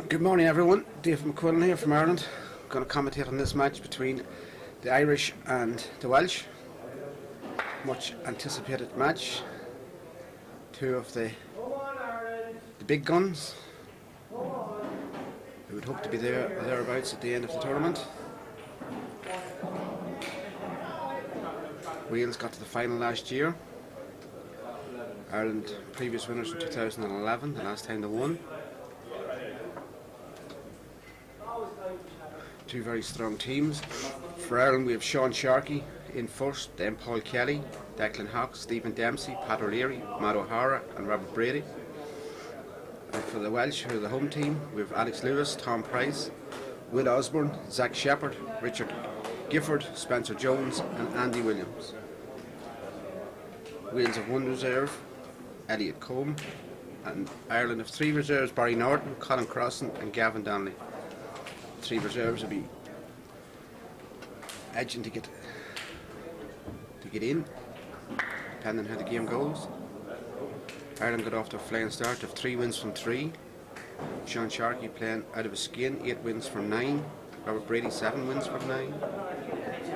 Good morning everyone, Dave McQuillan here from Ireland. I'm going to commentate on this match between the Irish and the Welsh. Much anticipated match. Two of the big guns who would hope to be there or thereabouts at the end of the tournament. Wales got to the final last year. Ireland previous winners in 2011, the last time they won. Two very strong teams. For Ireland we have Sean Sharkey in first, then Paul Kelly, Declan Hawkes, Stephen Dempsey, Pat O'Leary, Matt O'Hara and Robert Brady. And for the Welsh, who are the home team, we have Alex Lewis, Tom Price, Will Osborne, Zach Shepherd, Richard Gifford, Spencer Jones and Andy Williams. Wales have one reserve, Elliot Combe, and Ireland have three reserves, Barry Norton, Colin Crossan and Gavin Donnelly. Three reserves will be edging to get in, depending on how the game goes. Ireland got off to a flying start of 3 wins from 3. Sean Sharkey playing out of his skin, 8 wins from 9. Robert Brady 7 wins from 9.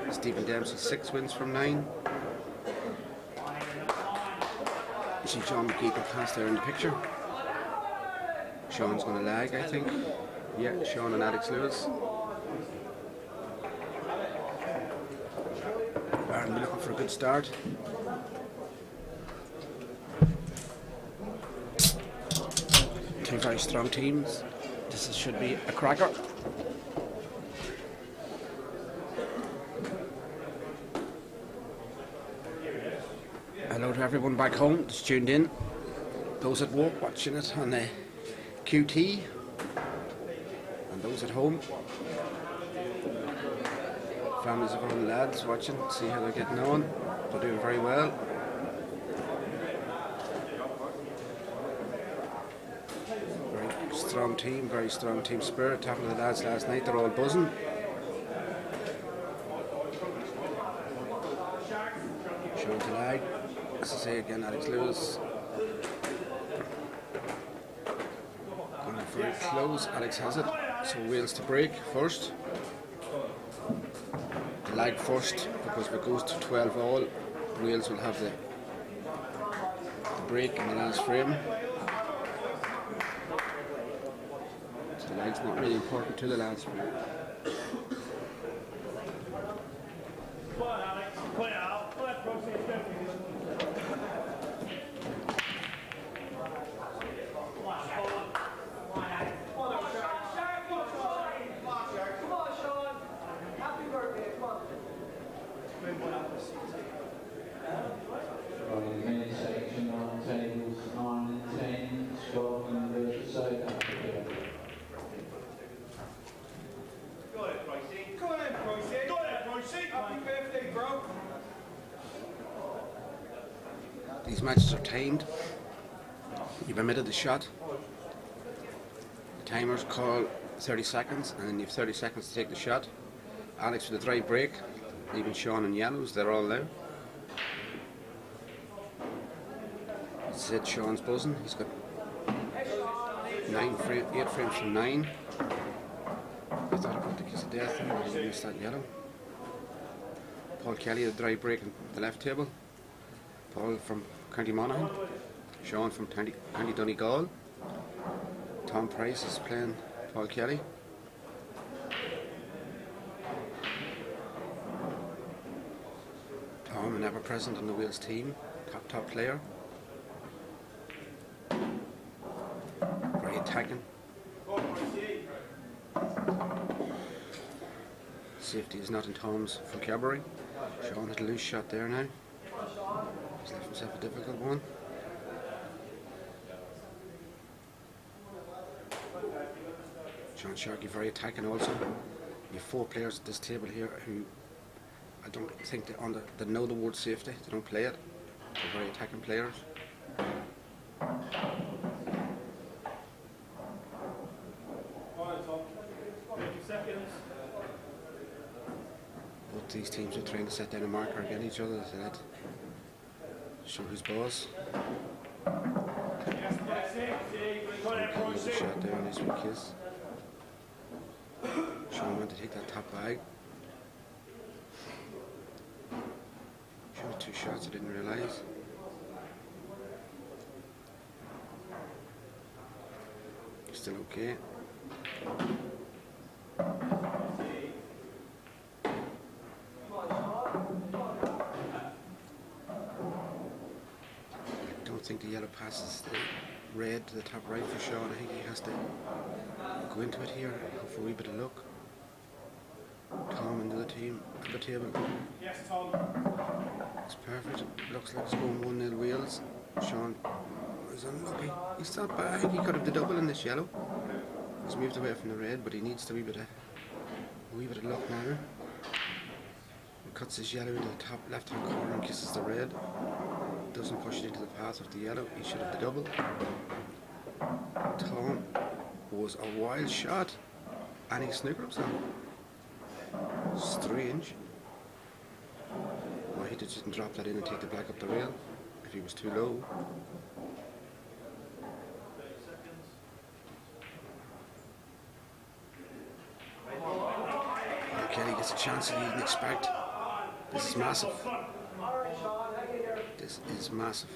Stephen Dempsey 6 wins from 9. You see John McGee can pass there in the picture. Sean's going to lag, I think. Yeah, Sean and Alex Lewis. Ireland looking for a good start. Two very strong teams. This should be a cracker. Hello to everyone back home that's tuned in. Those at work watching it on the QT. And those at home. Families of our own lads watching, see how they're getting on. They're doing very well. Very strong team spirit. Talking to the lads last night, they're all buzzing. Showing to lag. As I say again, Alex Lewis. Going very close, Alex has it. So Wales to break first. The lag first, because if it goes to 12 all, Wales will have the break in the last frame. So the lag's not really important to the last frame. These matches are timed. You've omitted the shot. The timers call 30 seconds and then you have 30 seconds to take the shot. Alex with a dry break, leaving Sean in yellows, they're all there. Said Sean's buzzing, he's got 8 frames from 9. I thought about the kiss of death and I missed that yellow. Paul Kelly with a dry break in the left table. Paul from County Monaghan, Sean from County Donegal. Tom Price is playing Paul Kelly. Tom, an ever present on the Wales team, top player. Very attacking. Safety is not in Tom's vocabulary. Sean had a loose shot there now. He's left himself a difficult one. Sean Sharkey very attacking also. You have 4 players at this table here who I don't think they know the word safety. They don't play it. They're very attacking players. Both these teams are trying to set down a marker against each other. That show who's boss. Shot there on his weak kiss. Sean went to take that top bag. Shot 2 shots, I didn't realise. Still okay. I don't think the yellow passes the red to the top right for Sean. I think he has to go into it here, hope for a wee bit of luck. Tom and the other team at the table. Yes, Tom. It's perfect. Looks like it's going 1-0 Wales. Sean is unlucky. He's not bad. He could have the double in this yellow. He's moved away from the red, but he needs a wee bit of luck now. He cuts his yellow into the top left hand corner and kisses the red. Doesn't push it into the path of the yellow. He should have the double. Tom was a wild shot, and he snookered himself. Strange. Why he didn't drop that in and take the black up the rail if he was too low. Kelly gets a chance that he didn't expect. This is massive. This is massive.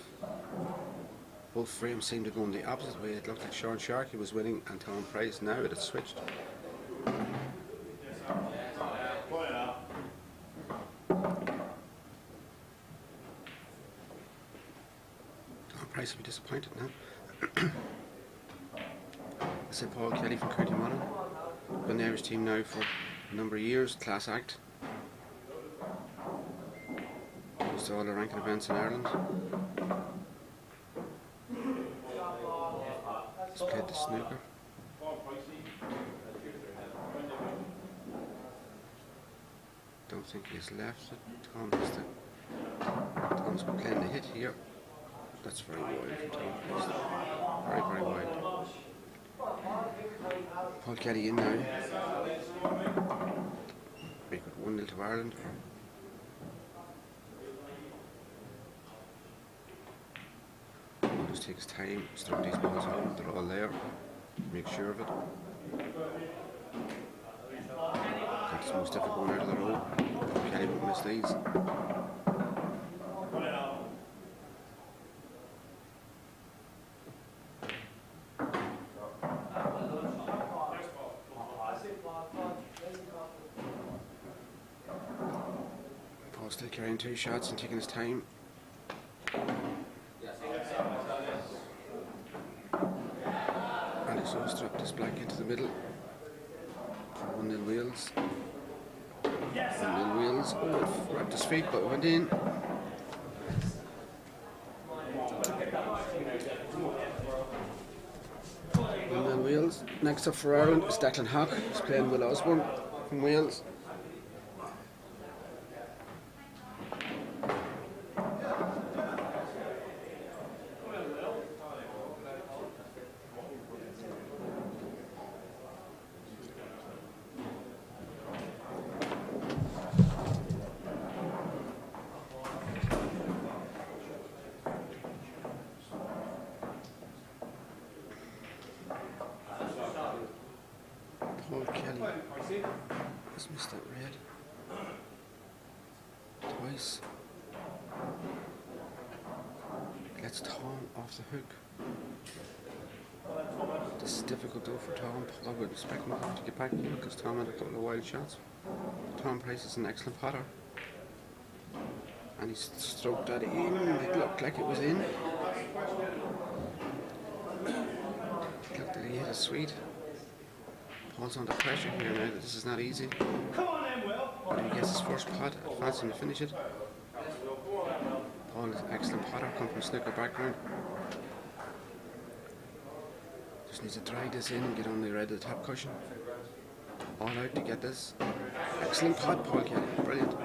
Both frames seem to go in the opposite way. It looked like Sean Sharkey was winning and Tom Price. Now it has switched. Price will be disappointed now. I said Paul Kelly from County Monaghan. Been in the Irish team now for a number of years, class act. Goes to all the ranking events in Ireland. He's played the snooker. Don't think he's left it. Tom's playing the hit here. That's very wide from Tom. Very, very wide. Paul Kelly in now. Make it 1-0 to Ireland. Just take his time, stroke these balls home, they're all there. Make sure of it. That's the most difficult one out of the row. Paul Kelly won't miss these. Paul's still carrying 2 shots and taking his time. Alex Rose dropped his black into the middle. 1-0 Wales. 1-0 Wales. Oh, it wrapped his feet, but it went in. Wales. Next up for Ireland is Declan Hock. He's playing Will Osborne from Wales. Paul Kelly has missed that red twice. Gets Tom off the hook. This is difficult though for Tom. I would expect him to get back here because Tom had a couple of wild shots. Tom Price is an excellent putter. And he stroked that in. It looked like it was in. It looked like he hit a sweet. Paul's under pressure here now that this is not easy. But he gets his first putt, advancing to finish it. Paul is an excellent putter, come from snooker background. Just needs to drag this in and get on the red of the top cushion. All out to get this. Excellent putt, Paul Kelly, brilliant.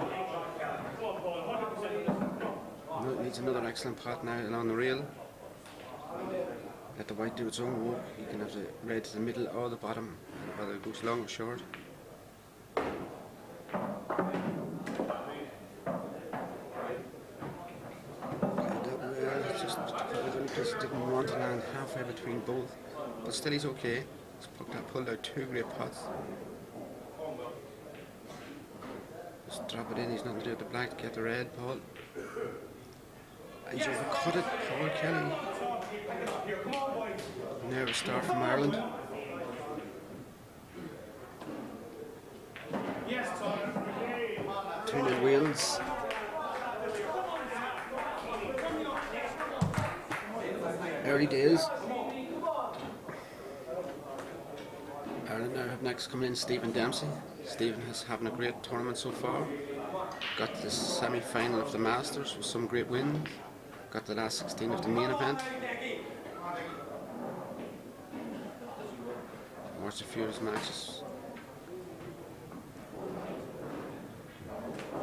Needs another excellent putt now along the rail. Let the white do its own work. You can have the red to the middle or the bottom, whether it goes long or short. Just didn't want to land halfway between both, but still he's okay. He's pulled out 2 great putts. Just drop it in, he's nothing to do with the black, get the red, Paul. He's overcut it, Paul Kelly. Nervous start from Ireland. Turning wheels. Early days. Ireland now have next coming in Stephen Dempsey. Stephen is having a great tournament so far. Got the semi-final of the Masters with some great wins. Got the last 16 of the main event. Watched a few of his matches.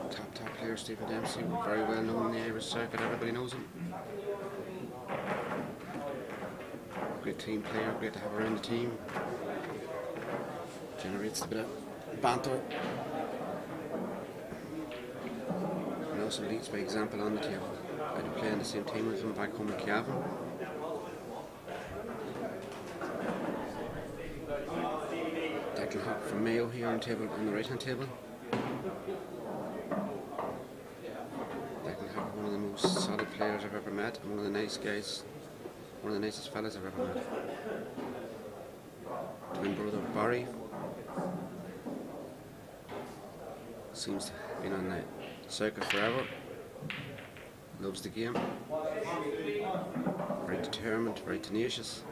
Top player Stephen Dempsey, very well known in the Irish circuit, everybody knows him. Great team player, great to have around the team. Generates a bit of banter. And also leads by example on the table. I do play in the same team with him back home in Cavan. Declan Hawk from Mayo here on the right hand table. Declan Hawk, one of the most solid players I've ever met, and one of the nice guys, one of the nicest fellas I've ever met. Twin brother Barry. Seems to have been on the circuit forever. Loves the game. Very determined, very tenacious.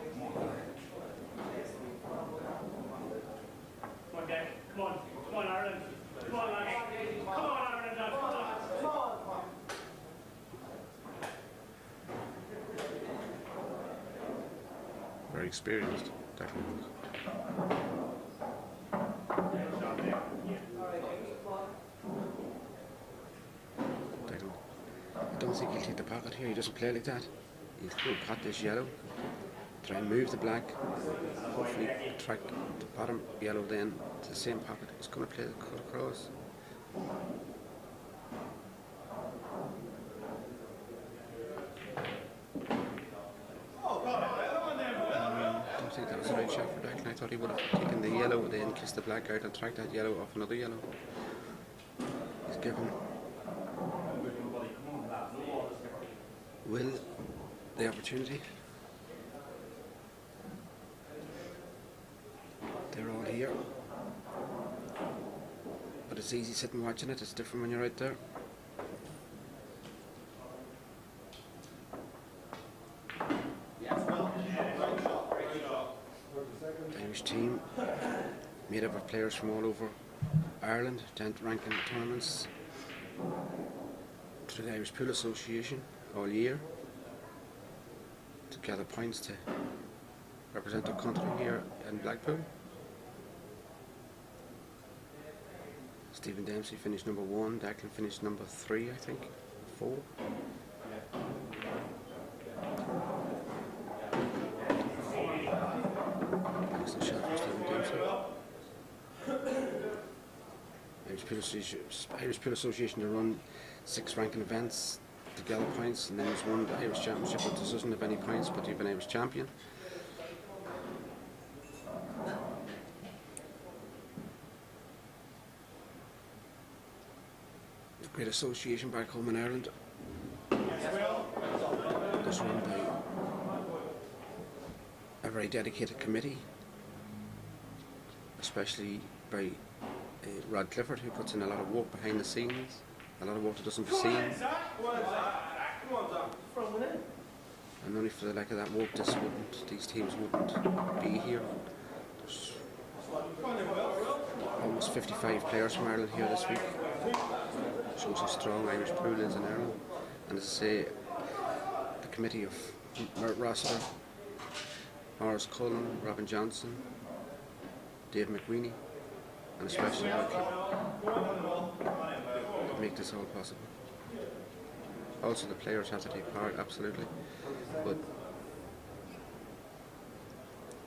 Come on, Ireland. Come on, lads. Come on, Ireland, lads. Come on. Very experienced, Declan. I don't think he'll take the pocket here, he doesn't play like that. He'll pot this yellow, try and move the black, hopefully track the bottom yellow then to the same pocket. He's going to play the cut across. I don't think that was the right shot for Declan. I thought he would have taken the yellow then kissed the black out and tracked that yellow off another yellow. He's given Will the opportunity. They're all here. But it's easy sitting watching it, it's different when you're out there. The Irish team, made up of players from all over Ireland, 10th ranking tournaments through the Irish Pool Association all year to gather points to represent our country here in Blackpool. Stephen Dempsey finished number 1, Declan finished number 3, I think, 4. Excellent shot from Stephen Dempsey. Irish Pool Association to run 6 ranking events to gather points, and then there's one the Irish Championship, which doesn't have any points, but you've an Irish champion. Great association back home in Ireland. It's run by a very dedicated committee, especially by Rod Clifford, who puts in a lot of work behind the scenes, a lot of work that doesn't be seen. And only for the lack of that work, these teams wouldn't be here. There's almost 55 players from Ireland here this week. Shows how strong Irish pool is in Ireland. And as I say, the committee of Mert Rossiter, Maurice Cullen, Robin Johnson, Dave McWeeny, and especially Rod Clifford make this all possible. Also the players have to take part, absolutely, but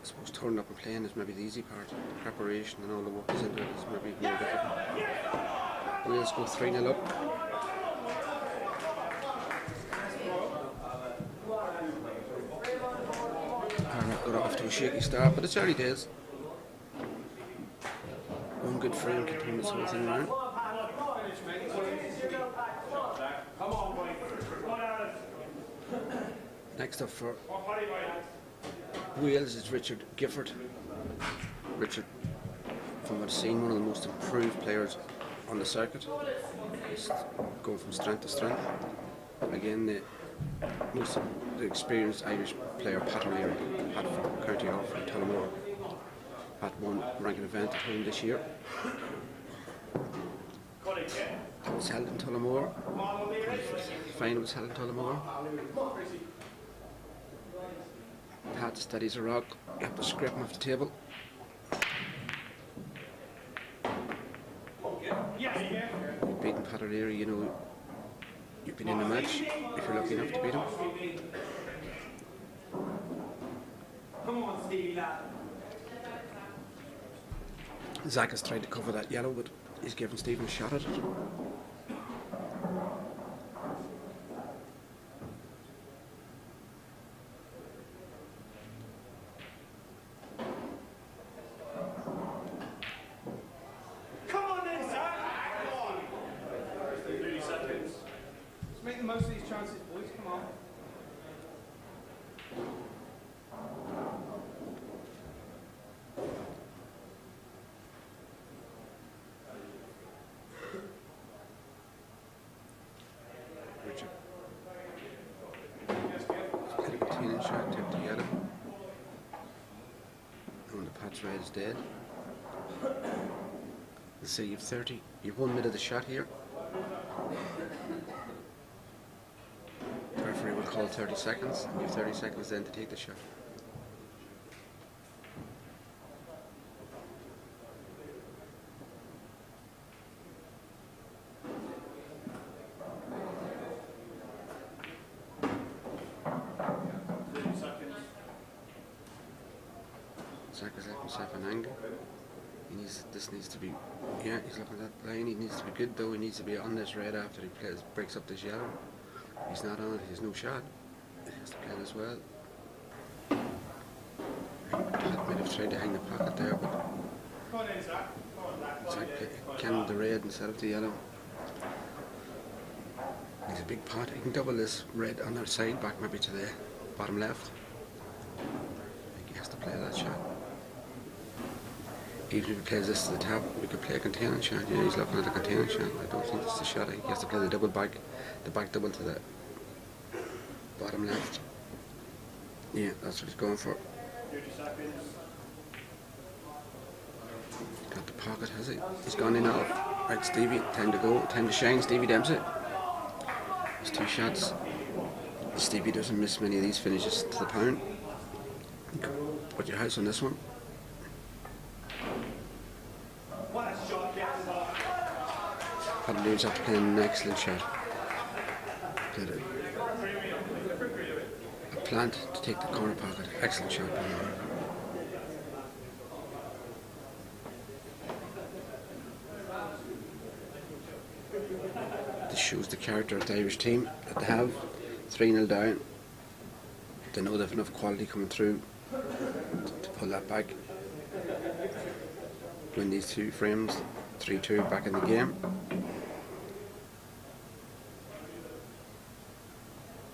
I suppose turning up and playing is maybe the easy part. The preparation and all the work is into it is maybe more difficult. Wheels go 3-0 up. Ireland got off to a shaky start, but it's early days. One good frame can turn this whole thing around. Come on, boy. Come on, Ireland. Next up for What party, boy? Wales is Richard Gifford. Richard, from what I've seen, one of the most improved players on the circuit. He's going from strength to strength. Again, the experienced Irish player, Pat O'Leary, Pat from County Off from Tullamore. Pat won ranking event at home this year. It was held in Tullamore. The final was held in Tullamore. Pat steadies a rock. You have to scrape him off the table. You've beaten Pat O'Leary, you know you've been in the match if you're lucky enough to beat him. Come on, Stevie, lad. Zach has tried to cover that yellow, but he's given Stephen a shot at it. Come on then, sir. Come on. 30 seconds. Let's make the most of these chances, boys. Come on. Richard. Played a retaining shot, tipped to yellow. And when the Pat's red is dead. Let's say you've 30. You've 1 minute of the shot here. The referee will call 30 seconds. You have 30 seconds then to take the shot. Zach has left himself an angle. This needs to be, yeah, he's looking at that line. He needs to be good though. He needs to be on this red after he breaks up this yellow. He's not on it. He's no shot. He has to play it as well. Pat might have tried to hang the pocket there, but Come on in, sir. Come on, lad. Zach can the red instead of the yellow. He's a big pot. He can double this red on the side back, maybe to the bottom left. I think he has to play that shot. Even if he plays this to the top, we could play a containing shot. Yeah, he's looking at a containing shot. I don't think it's the shot. I think he has to play the double back, the back double to the bottom left. Yeah, that's what he's going for. 30 seconds. Got the pocket, has he? He's gone in out. Right, Stevie, time to go. Time to shine. Stevie Dempsey. There's 2 shots. Stevie doesn't miss many of these finishes to the pound. Put your house on this one. What a shot, Captain Bob. Pat O'Leary's after playing an excellent shot. Played a plant to take the corner pocket. Excellent shot. This shows the character of the Irish team that they have. 3-0 down. They know they have enough quality coming through to pull that back. Win these 2 frames. 3-2 back in the game.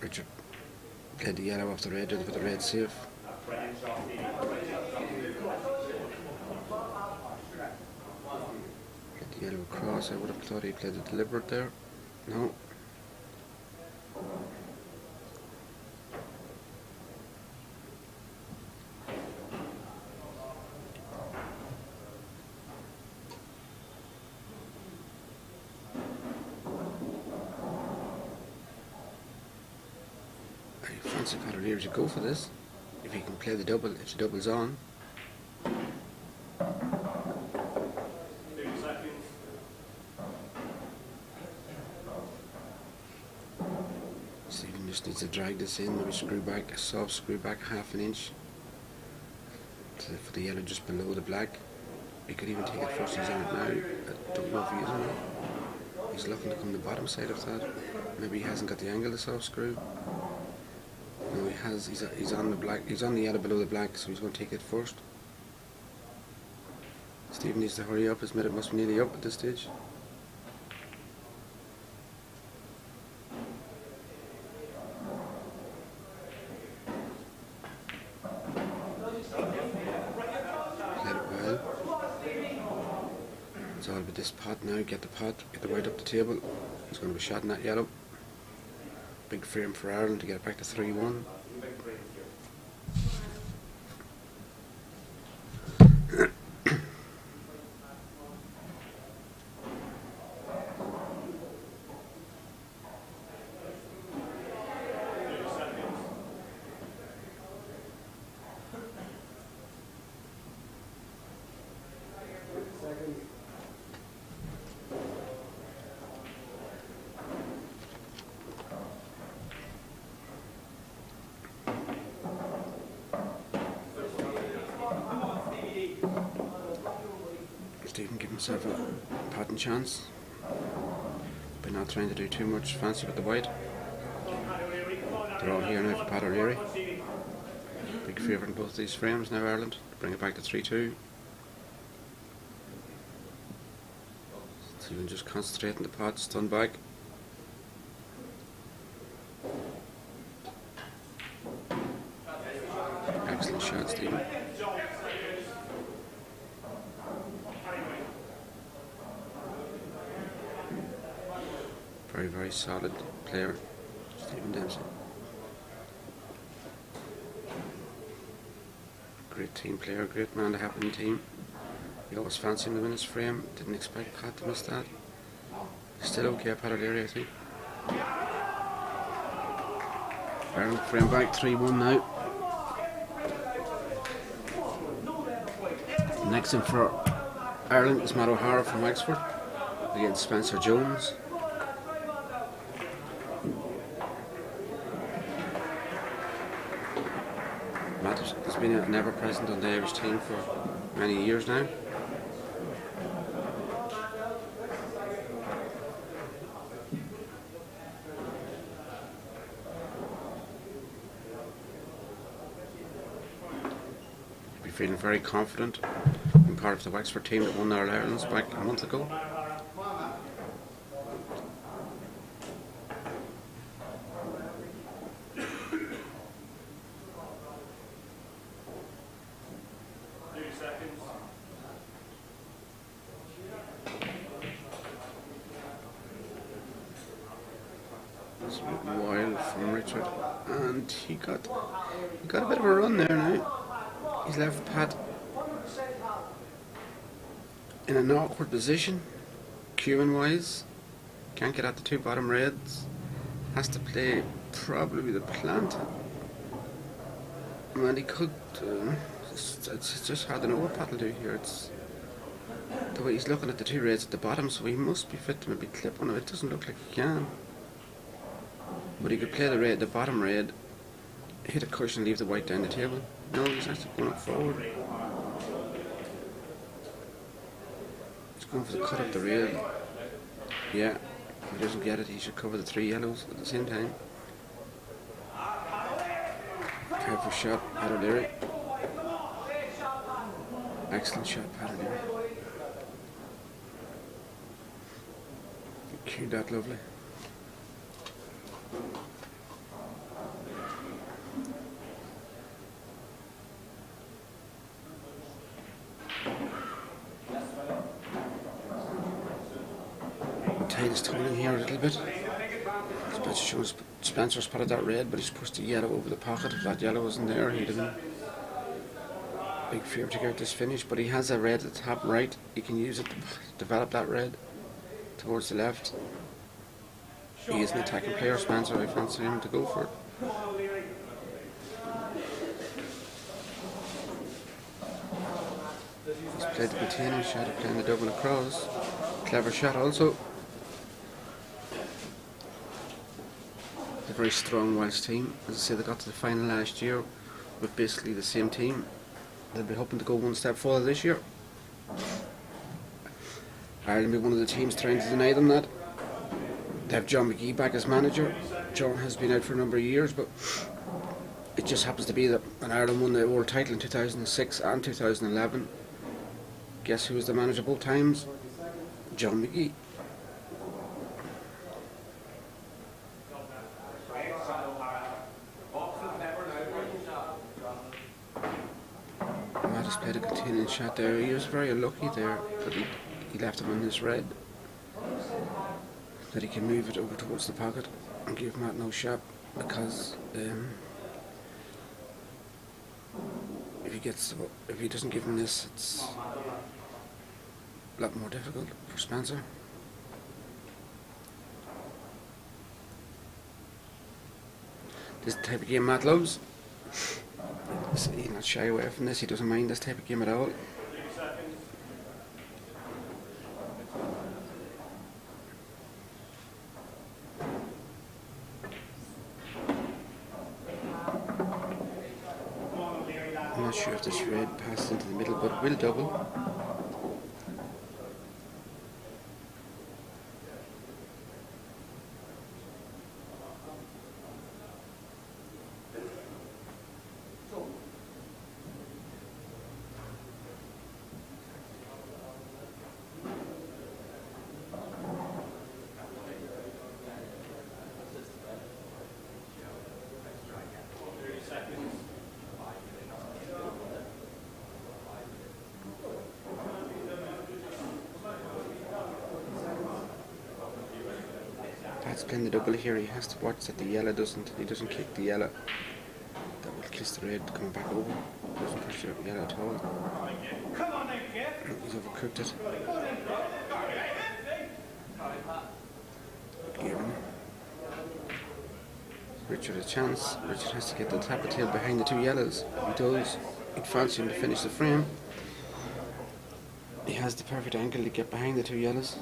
Richard played the yellow off the red with the red safe. Played the yellow across. I would have thought he played it deliberate there. No. I fancy Pat O'Leary to go for this. If he can play the double, if the double's on. 30 seconds. Stephen just needs to drag this in, maybe screw back, a soft screw back half an inch for the yellow just below the black. He could even take it first, he's on it now. I don't know if he is or not. He's looking to come the bottom side of that. Maybe he hasn't got the angle of the soft screw. No, he has. He's on the black. He's on the yellow below the black, so he's going to take it first. Stephen needs to hurry up. His minute must be nearly up at this stage. Well, it's all about this pot now. Get the white up the table. It's going to be shot in that yellow. Big frame for Ireland to get it back to 3-1. Stephen give himself a potting chance by not trying to do too much fancy with the white. They're all here now for Pat O'Leary. Big favourite in both these frames now, Ireland, to bring it back to 3-2. Stephen just concentrating the pot, stun back. Excellent shot, Stephen. Very, very solid player, Stephen Dempsey. Great team player, great man to have in the team. We always fancied him to win his frame. Didn't expect Pat to miss that. Still okay, Pat O'Leary, I think. Ireland frame back 3-1 now. Next in for Ireland is Matt O'Hara from Wexford against Spencer Jones. Matt has been an ever-present on the Irish team for many years now. He'll be feeling very confident. Being part of the Wexford team that won All Ireland's back a month ago. Wild from Richard, and he got a bit of a run there now. He's left Pat in an awkward position, queuing wise. Can't get at the two bottom reds. Has to play probably the plant. And he could. It's just hard to know what Pat will do here. It's the way he's looking at the two reds at the bottom, so he must be fit to maybe clip one of it. It doesn't look like he can. But he could play the bottom red, hit a cushion, leave the white down the table. No, he's actually going up forward. He's going for the cut up the rail. Yeah, if he doesn't get it, he should cover the three yellows at the same time. Careful shot, Pat O'Leary. Excellent shot, Pat O'Leary. Cued that lovely. Tight his turning here a little bit. Spencer spotted that red, but he's pushed the yellow over the pocket. If that yellow wasn't there, he'd have been big fear to get this finish. But he has a red at the top right. He can use it to develop that red towards the left. He is an attacking player, Spencer. I fancy him to go for it. He's played the containing shot of playing the Dublin across. Clever shot also. A very strong Welsh team. As I say, they got to the final last year with basically the same team. They'll be hoping to go one step further this year. Ireland will be one of the teams trying to deny them that. They have John McGee back as manager. John has been out for a number of years, but it just happens to be that when Ireland won the world title in 2006 and 2011, guess who was the manager both times? John McGee. Matt has played a containing shot there. He was very unlucky there, but he left him on this red. That he can move it over towards the pocket and give Matt no shot, because if he doesn't give him this, it's a lot more difficult for Spencer. This is the type of game Matt loves. He's not shy away from this. He doesn't mind this type of game at all. I'm not sure if this red passes into the middle, but it will double. That's playing the double here. He has to watch that the yellow he doesn't kick the yellow. That will kiss the red coming back over. Doesn't push the yellow at all. He's overcooked it. Given Richard a chance. Richard has to get the tap of tail behind the two yellows. He does. He'd fancy him to finish the frame. He has the perfect angle to get behind the two yellows.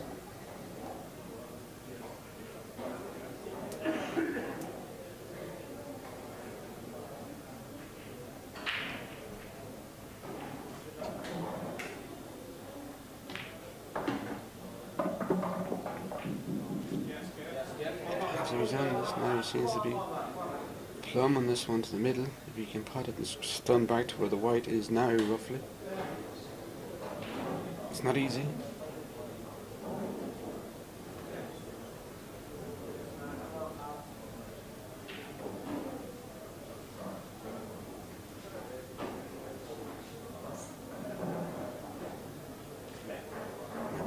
Now he seems to be plumb on this one to the middle. If he can pot it and stun back to where the white is now, roughly. It's not easy.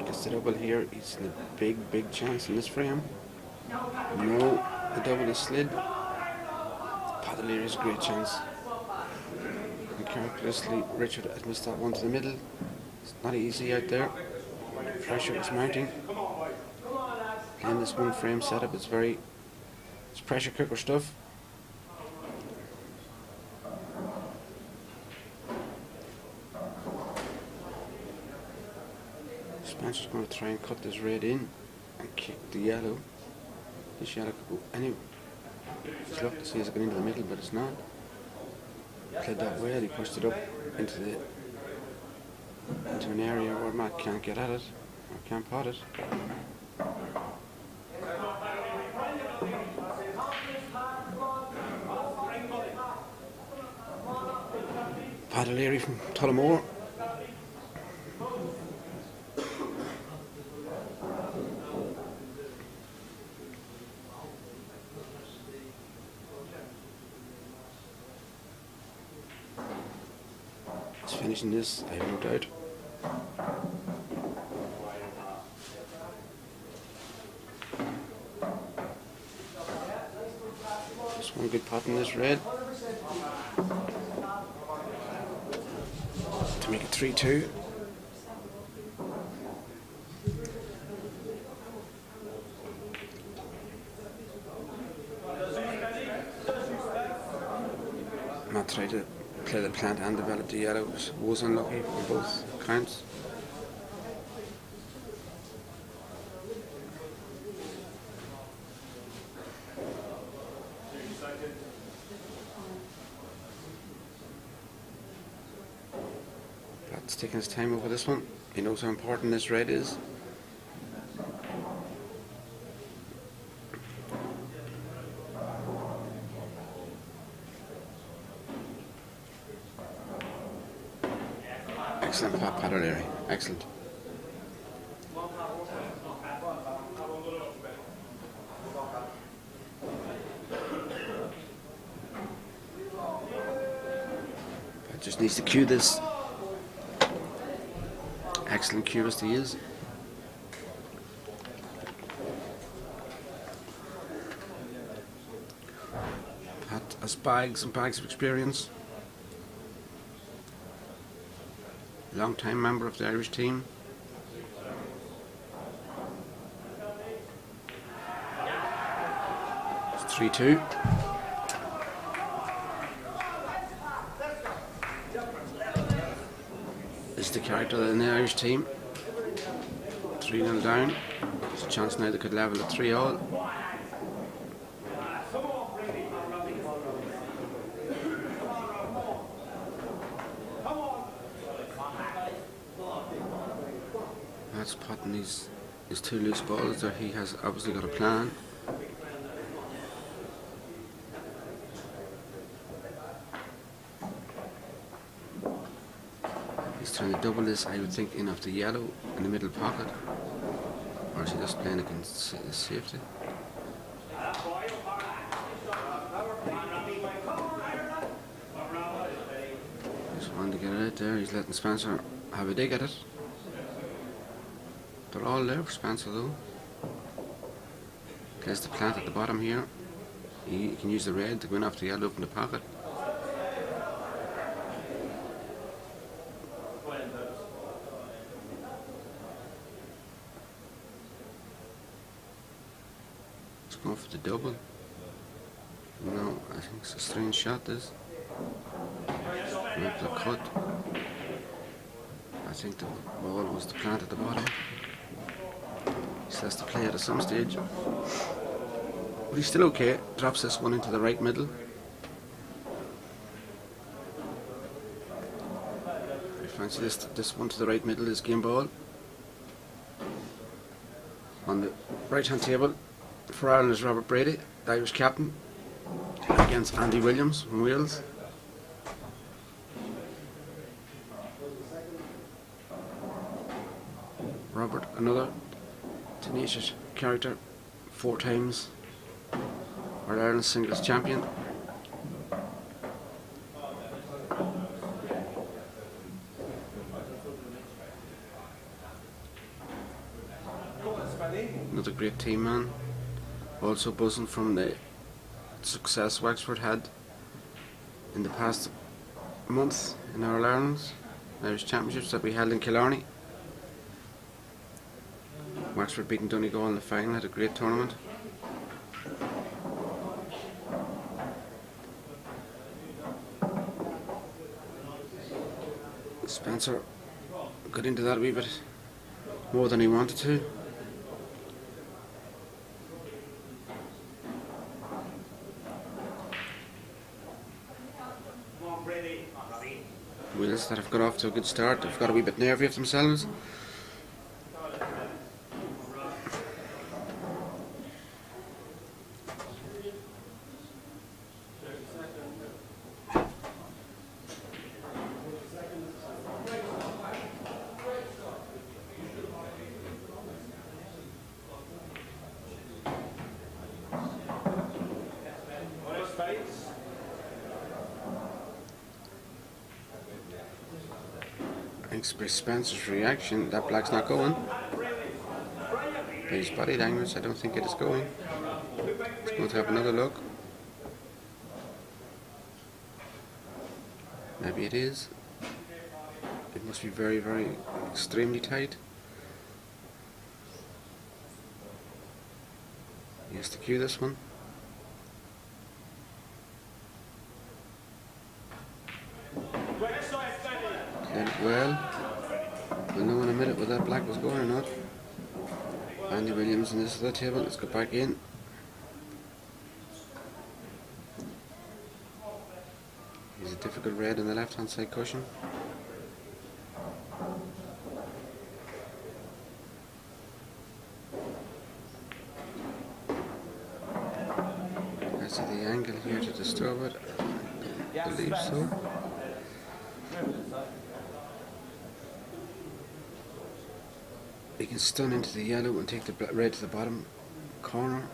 Gets the double here. He's in a big chance in this frame. No, the double is slid. Padalier is a great chance. And characteristically, Richard has missed that one to the middle. It's not easy out there. Pressure is mounting. And this one frame setup is it's pressure cooker stuff. Spencer's going to try and cut this red in and kick the yellow. This yellow could go anywhere. He's lucky to see it's going into the middle, but it's not. Played that well, he pushed it up into an area where Matt can't get at it, or can't pot it. Padalier from Tullamore. Finishing this, I have no doubt. Just one good pot in this red to make it 3-2. Matt tried to play the plant and develop the yellows. Was unlucky on both counts. Plat's taking his time over this one. He knows how important this red is. Excellent pot, Padalier. Excellent. Just needs to cue this excellent cubist he is. Has bags and bags of experience. Long-time member of the Irish team. It's 3-2. This is the character in the Irish team. 3-0 down. There's a chance now they could level at 3-all. That's potting his two loose balls there. He has obviously got a plan. He's trying to double this, I would think, in off the yellow in the middle pocket. Or is he just playing against safety? Just wanted to get it out there. He's letting Spencer have a dig at it. They're all there for Spencer though. There's the plant at the bottom here. He can use the red to go in off the yellow from the pocket. He's going for the double. No, I think it's a strange shot this. With the cut. I think the ball was the plant at the bottom. He has to play it at some stage. But he's still okay. Drops this one into the right middle. I fancy this one to the right middle is game ball. On the right hand table for Ireland is Robert Brady, the Irish captain, against Andy Williams from Wales. Robert, another tenacious character, 4 times All Ireland singles champion. Another great team man, also buzzing from the success Wexford had in the past month in All Ireland's Irish Championships that we held in Killarney. Wexford beating Donegal in the final, had a great tournament. Spencer got into that a wee bit more than he wanted to. Wheels that have got off to a good start, they've got a wee bit nervy of themselves. Thanks by Spencer's reaction, that black's not going. By his body language, I don't think it is going. He's going to have another look. Maybe it is. It must be very, very extremely tight. He has to cue this one. Played it well. We'll know in a minute whether that black was going or not. Andy Williams on this other table. Let's go back in. He's a difficult red on the left hand side cushion. That's the angle here to disturb it. I believe so. He can stun into the yellow and take the red to the bottom corner.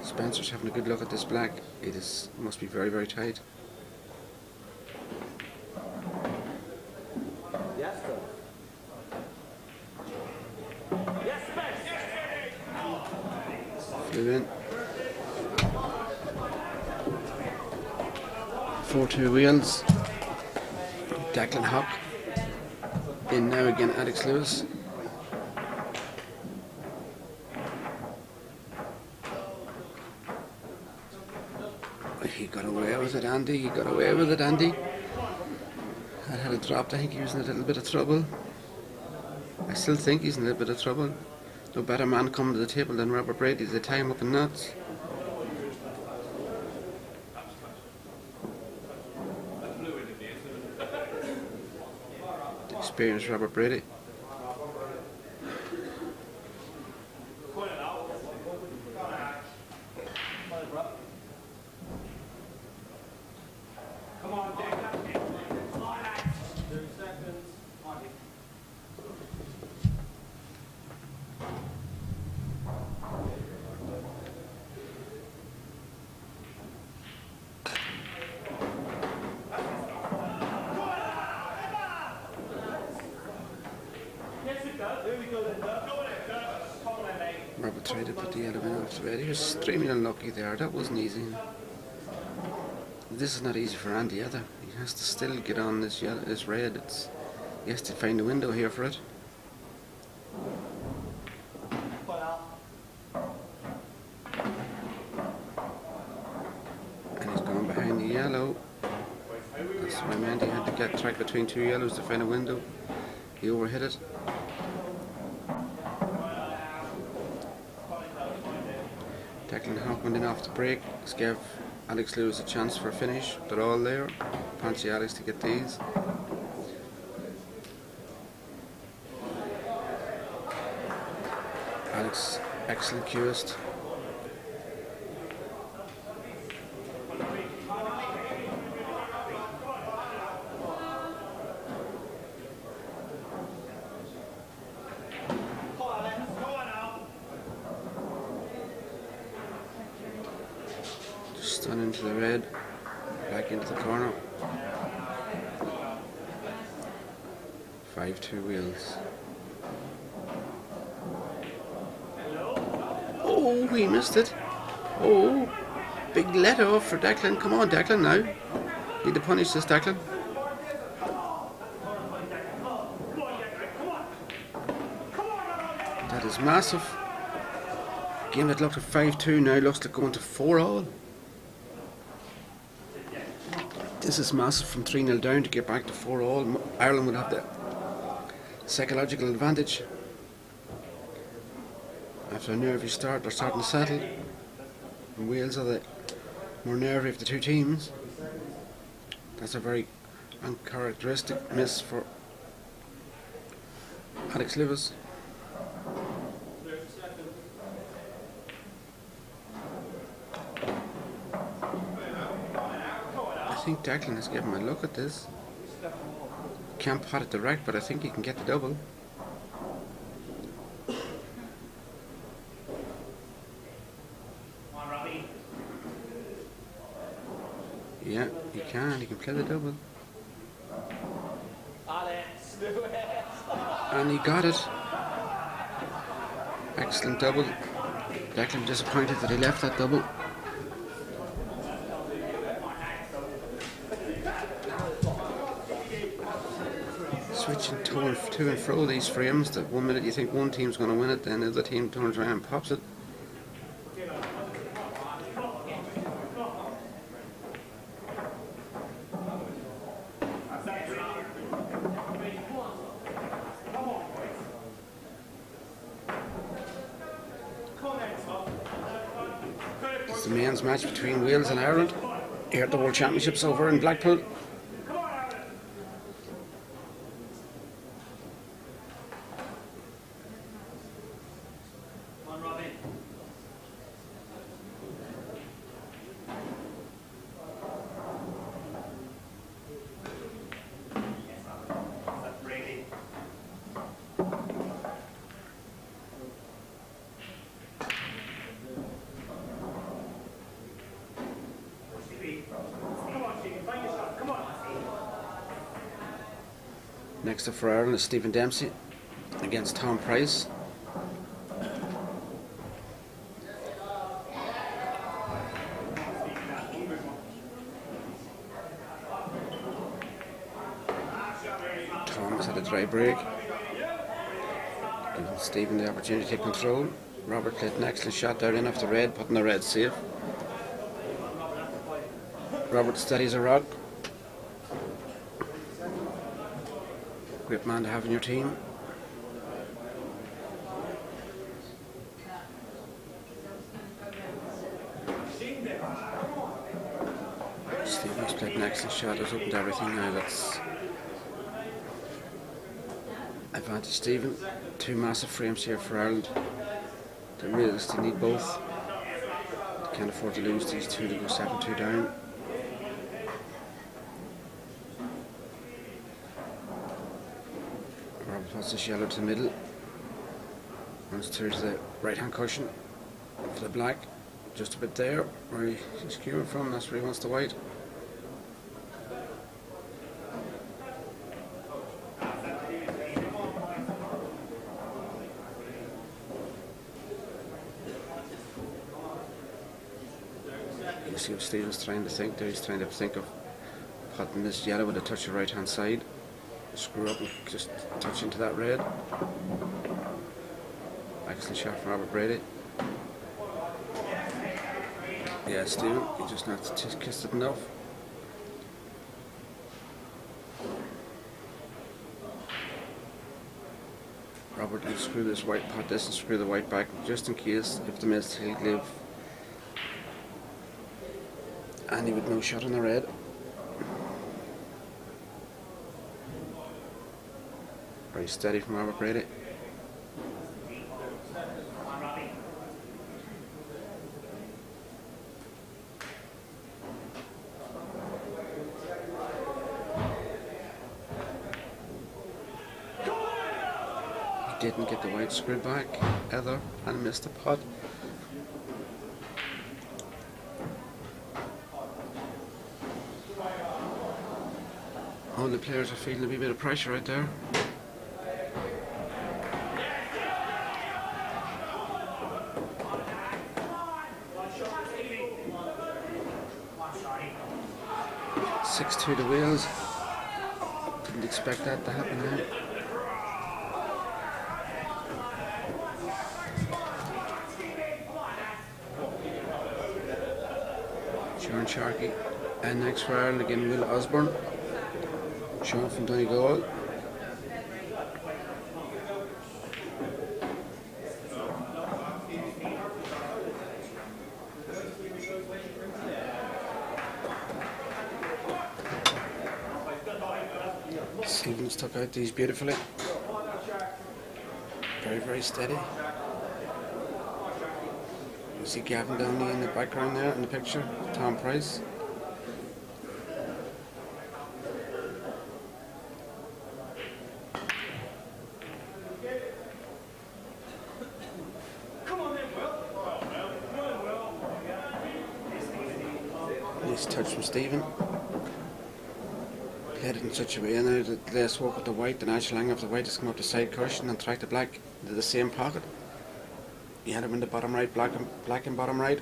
Spencer's having a good look at this black. It must be very, very tight. Blue in. 4-2 wheels. Declan Hock. In now again, Alex Lewis. He got away with it, Andy. He got away with it, Andy. That had it dropped. I think he was in a little bit of trouble. I still think he's in a little bit of trouble. No better man coming to the table than Robert Brady. They tie him up in knots. The experienced Robert Brady. Robert tried to put the yellow in off the red. He was extremely unlucky there. That wasn't easy. This is not easy for Andy either. He has to still get on this yellow, this red. He has to find a window here for it. And he's going behind the yellow. That's why Andy had to get tracked between two yellows to find a window. He overhit it. Declan Hock went in off the break. This gave Alex Lewis a chance for a finish. They're all there. Fancy Alex to get these. Alex, excellent cueist. Just on into the red, back into the corner. 5-2 wheels. Oh, he missed it. Oh, big let off for Declan. Come on, Declan, now. Need to punish this, Declan. That is massive. Game that looked at 5-2 now looks like going to 4-all. This is massive from 3-0 down to get back to 4-all. Ireland would have the psychological advantage. After a nervy start, they're starting to settle. And Wales are the more nervy of the two teams. That's a very uncharacteristic miss for Alex Lewis. I think Declan has given him a look at this. Can't pot it direct, but I think he can get the double. Yeah, he can. He can play the double. And he got it. Excellent double. Declan disappointed that he left that double. Switching to and fro these frames, that 1 minute you think one team's going to win it, then the other team turns around and pops it. It's the men's match between Wales and Ireland here at the World Championships over in Blackpool. Next up for Ireland is Stephen Dempsey against Tom Price. break. Giving Stephen the opportunity to take control. Robert hit an excellent shot there in off the red, putting the red safe. Robert steady as a rock. Great man to have in your team. Stephen's played an excellent shot, has opened everything now. That's advantage Stephen. Two massive frames here for Ireland. They realistically need both. They can't afford to lose these two to go 7-2 down. Robert puts this yellow to the middle. Runs through to the right hand cushion for the black. Just a bit there where he's skewing from, that's where he wants the white. You see what Stephen's trying to think there. He's trying to think of putting this yellow with a touch of right hand side. Screw up and just touch into that red. Excellent shot from Robert Brady. Yeah, Stephen, you just not just kissed it enough. Robert will screw this white pot this and screw the white back just in case if the miss he'll leave. And he would no shot on the red. Very steady from Robert Brady. He didn't get the white screwed back either and missed the pot. All the players are feeling a wee bit of pressure right there. Six-2 to Wales. Didn't expect that to happen now. Sean Sharkey. And next for Ireland again, Will Osborne. Sean from Donegal. Stevens took out these beautifully. Very, very steady. You see Gavin Downey in the background there in the picture, Tom Price. Nice touch from Stephen. Played it in such a way now that the less walk with the white, the natural angle of the white has come up the side cushion and track the black into the same pocket. You had him in the bottom right, black and bottom right.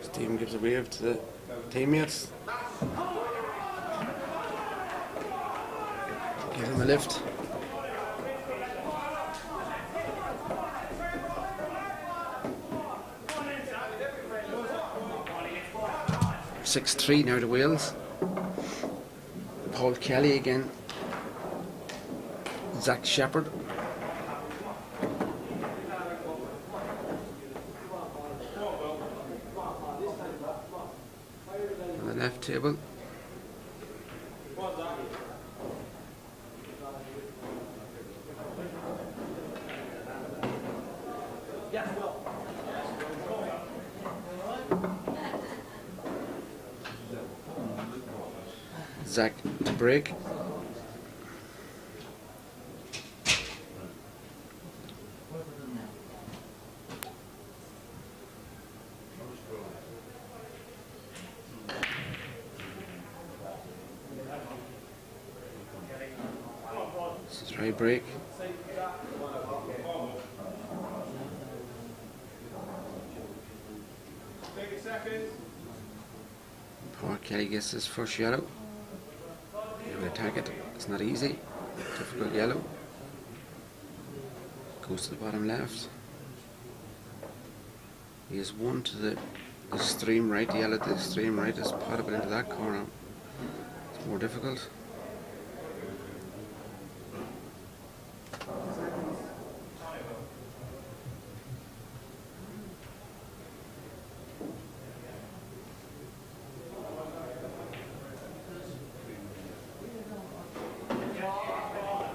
Stephen gives a wave to the teammates. Give him a lift. Six-3 now to Wales. Paul Kelly again. Zach Shepherd. On the left table. Zach to break. This is right break. 30 seconds. Paul Kelly gets his first yellow. He will attack it. It's not easy. Difficult yellow. Goes to the bottom left. He has one to the extreme right. The yellow to the extreme right is potable into that corner. It's more difficult.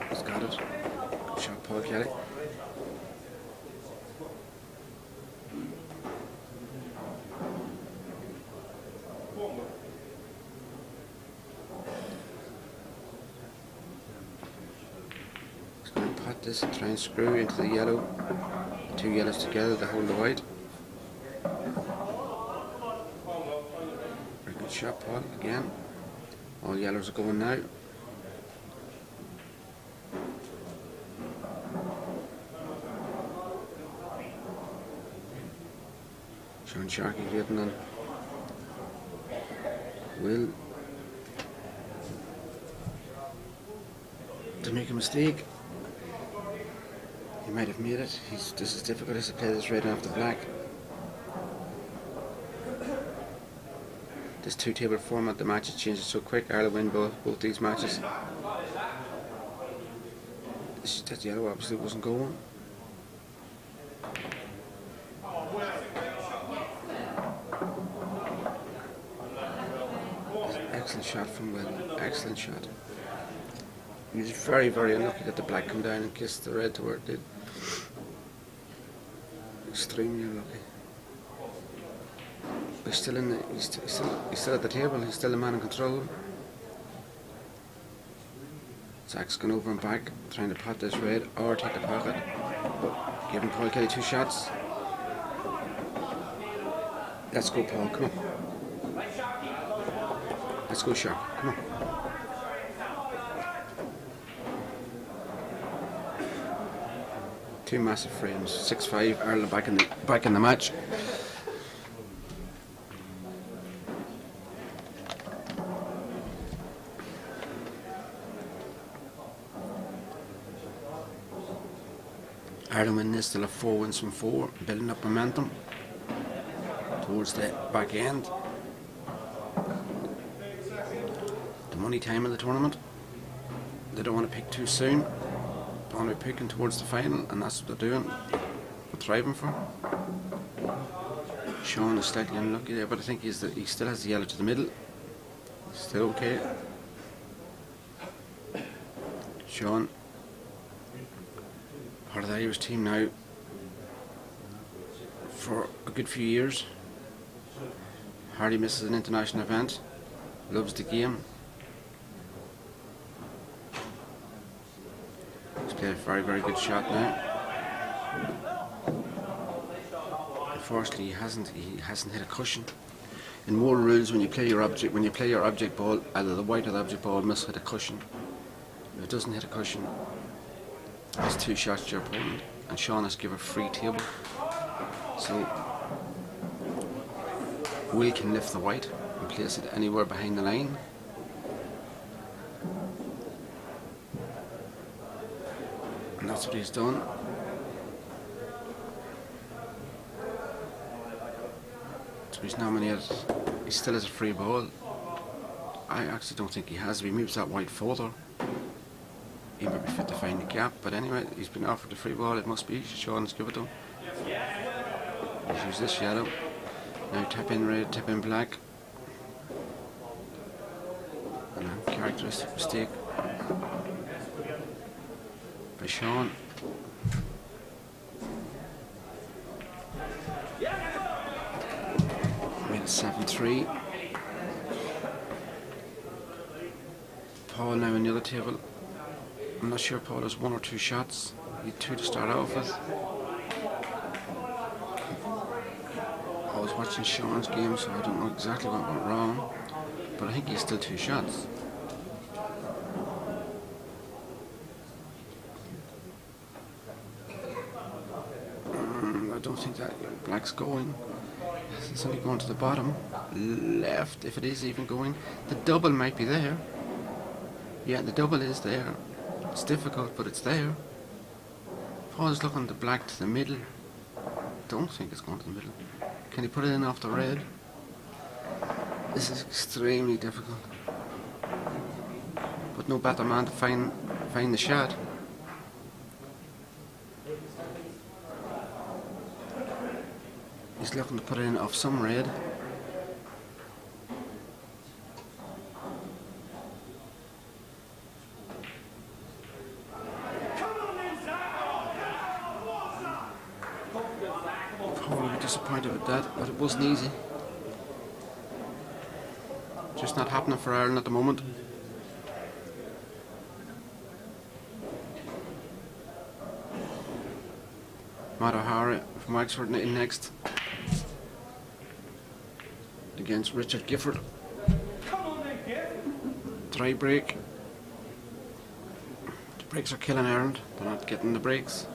He's got it. Good shot, Paul Kelly. He's going to pot this and try and screw into the yellow. Two yellows together to hold the white. Very good shot, Paul, again. All yellows are going now. Sean Sharkey waiting on Will to make a mistake. He might have made it. This is difficult as to play this red after black. This two-table format, the matches changes so quick. Ireland win both these matches. That yellow obviously wasn't going. Excellent shot from Will. Excellent shot. He was very, very unlucky that the black come down and kissed the red to where it did. Extremely unlucky. He's still in the. He's still at the table. He's still the man in control. Zach's gone over and back, trying to pot this red or take the pocket. Giving Paul Kelly 2 shots. Let's go, Paul. Come on. Let's go, Shark. Come on. Two massive frames. 6-5. Ireland back in the match. Ireland win this. They'll have 4 wins from 4, building up momentum towards the back end. The money time of the tournament. They don't want to pick too soon. They want to be picking towards the final, and that's what they're doing. They're thriving for. Sean is slightly unlucky there, but I think he still has the yellow to the middle. He's still okay. Sean, part of the Irish team now for a good few years. Hardly misses an international event. Loves the game. He's played a very, very good shot now. Unfortunately, he hasn't hit a cushion. In more rules, when you play your object ball, either the white or the object ball must hit a cushion. If it doesn't hit a cushion, it's 2 shots to your opponent, and Sean has given a free table. So Will can lift the white and place it anywhere behind the line. And that's what he's done. So he's nominated. He still has a free ball. I actually don't think he has. If he moves that white further, he might be fit to find the gap. But anyway, he's been offered the free ball. It must be. Sean's give it to him. He's used this yellow. Now tap in red, tap in black. And a characteristic mistake by Sean. Made it 7-3. Paul now on the other table. I'm not sure Paul has 1 or 2 shots. He had 2 to start off with. I was watching Sean's game, so I don't know exactly what went wrong, but I think he has still 2 shots. I don't think that black's going. It's only going to the bottom left, if it is even going. The double might be there. Yeah, the double is there. It's difficult, but it's there. Paul's looking the black to the middle. Don't think it's going to the middle. Can he put it in off the red? This is extremely difficult. But no better man to find the shot. He's looking to put it in off some red. Probably disappointed with that, but it wasn't easy. Just not happening for Ireland at the moment. Matt O'Hara from Wexford in next against Richard Gifford. Try break. The breaks are killing Ireland. They're not getting the breaks.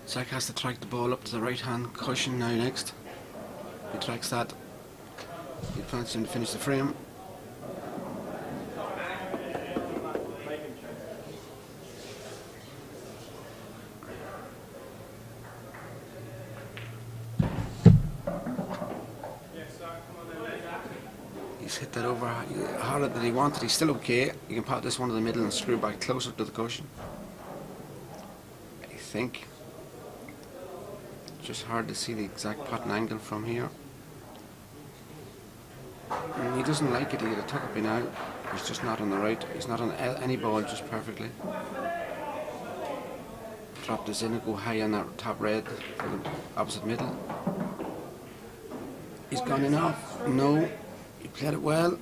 Zach has to track the ball up to the right hand cushion now next. He tracks that. He plans him to finish the frame. He's hit that over harder than he wanted. He's still okay. You can pop this one to the middle and screw back closer to the cushion. I think. Just hard to see the exact potting angle from here. And he doesn't like it. He had a tuck up in out. He's just not on the right. He's not on any ball just perfectly. Drop this in and go high on that top red for the opposite middle. He's gone in off. No. He played it well.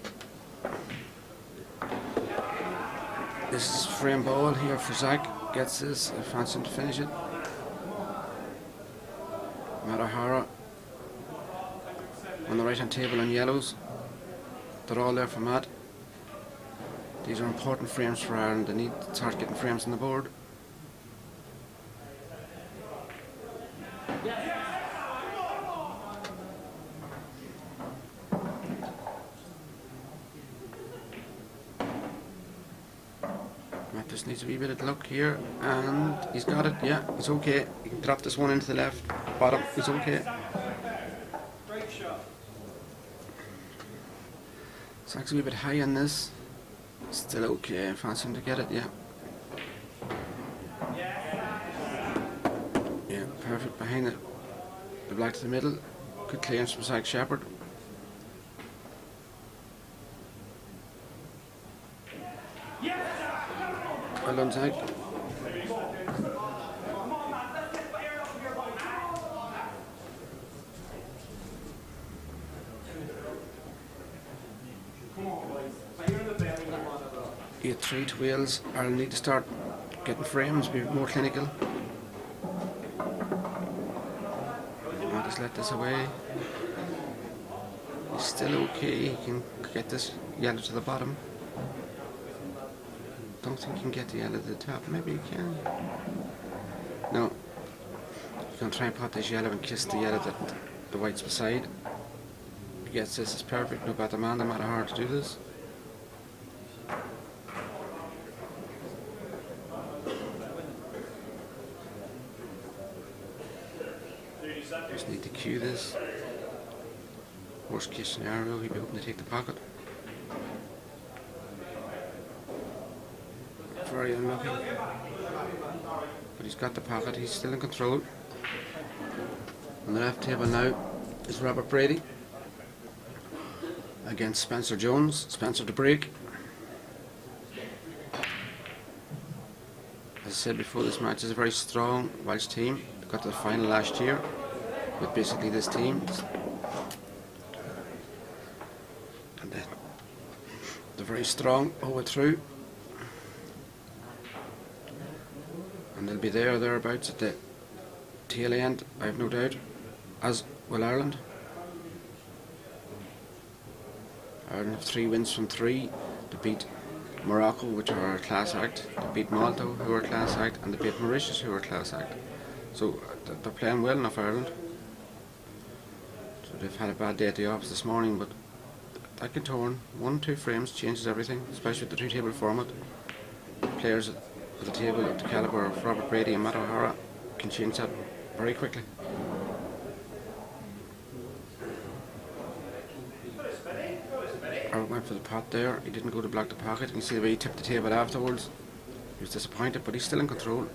This is frame ball here for Zach. Gets this. I fancy him to finish it. Matt O'Hara on the right hand table on yellows. They're all there for Matt. These are important frames for Ireland. They need to start getting frames on the board. Matt just needs a wee bit of luck here, and he's got it. Yeah, it's okay. He can drop this one into the left bottom. It's okay. Great shot. It's actually a bit high on this. Still okay. I fancy him to get it. Yeah. Yeah, perfect behind it. The black to the middle. Good clearance from Zach Shepherd. Well done, Zach. He had 3 to wheels. Ireland need to start getting frames, be more clinical. I'll just let this away. He's still okay. He can get this yellow to the bottom. Don't think he can get the yellow to the top. Maybe he can. No. He's going to try and pot this yellow and kiss the yellow that the white's beside. If he gets this, it's perfect. No better man, no matter how hard to do this. Just need to cue this. Worst case scenario, he'll be hoping to take the pocket. Very unlucky. But he's got the pocket, he's still in control. On the left table now is Robert Brady against Spencer Jones. Spencer to break. As I said before, this match is a very strong Welsh team. They got to the final last year with basically this team. And then they're very strong all the way through. And they'll be there or thereabouts at the tail end, I have no doubt, as will Ireland. Ireland have 3 wins from 3 to beat Morocco, which are a class act. They beat Malta, who are a class act, and they beat Mauritius, who are a class act. So they're playing well enough, Ireland. So they've had a bad day at the office this morning, but that can turn 1-2 frames changes everything, especially with the two-table format. Players at the table of the calibre of Robert Brady and Matt O'Hara can change that very quickly. Robert went for the pot there. He didn't go to block the pocket. You can see the way he tipped the table afterwards. He was disappointed, but he's still in control.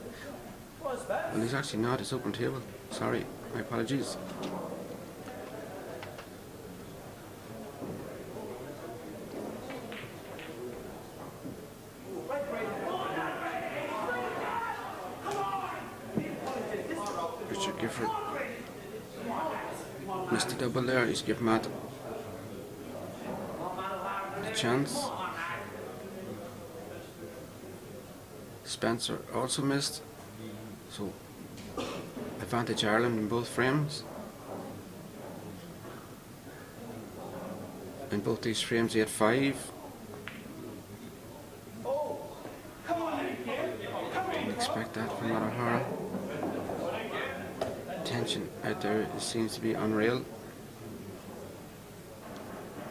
Well, he's actually not. It's open table. Sorry, my apologies. Richard Gifford missed the double there. He's given Matt the chance. Spencer also missed. So advantage Ireland in both frames. In both these frames, 8-5. Didn't expect that from Matt O'Hara. Tension out there seems to be unreal.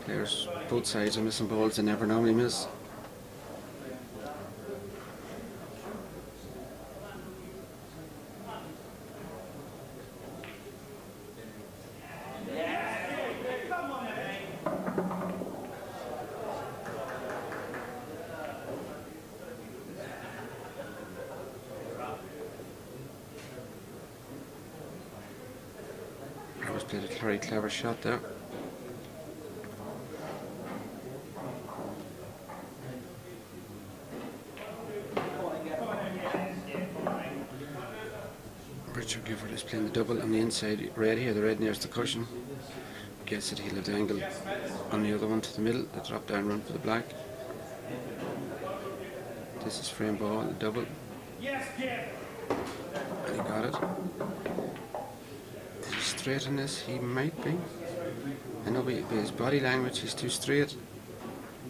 Players both sides are missing balls they never normally miss. Roberts played a very clever shot there. Richard Gifford is playing the double on the inside red here, the red nearest the cushion. Gets it, he'll have the angle on the other one to the middle, the drop down run for the black. This is frame ball, the double. And he got it. Is he straight in this? He might be. I know by his body language he's too straight.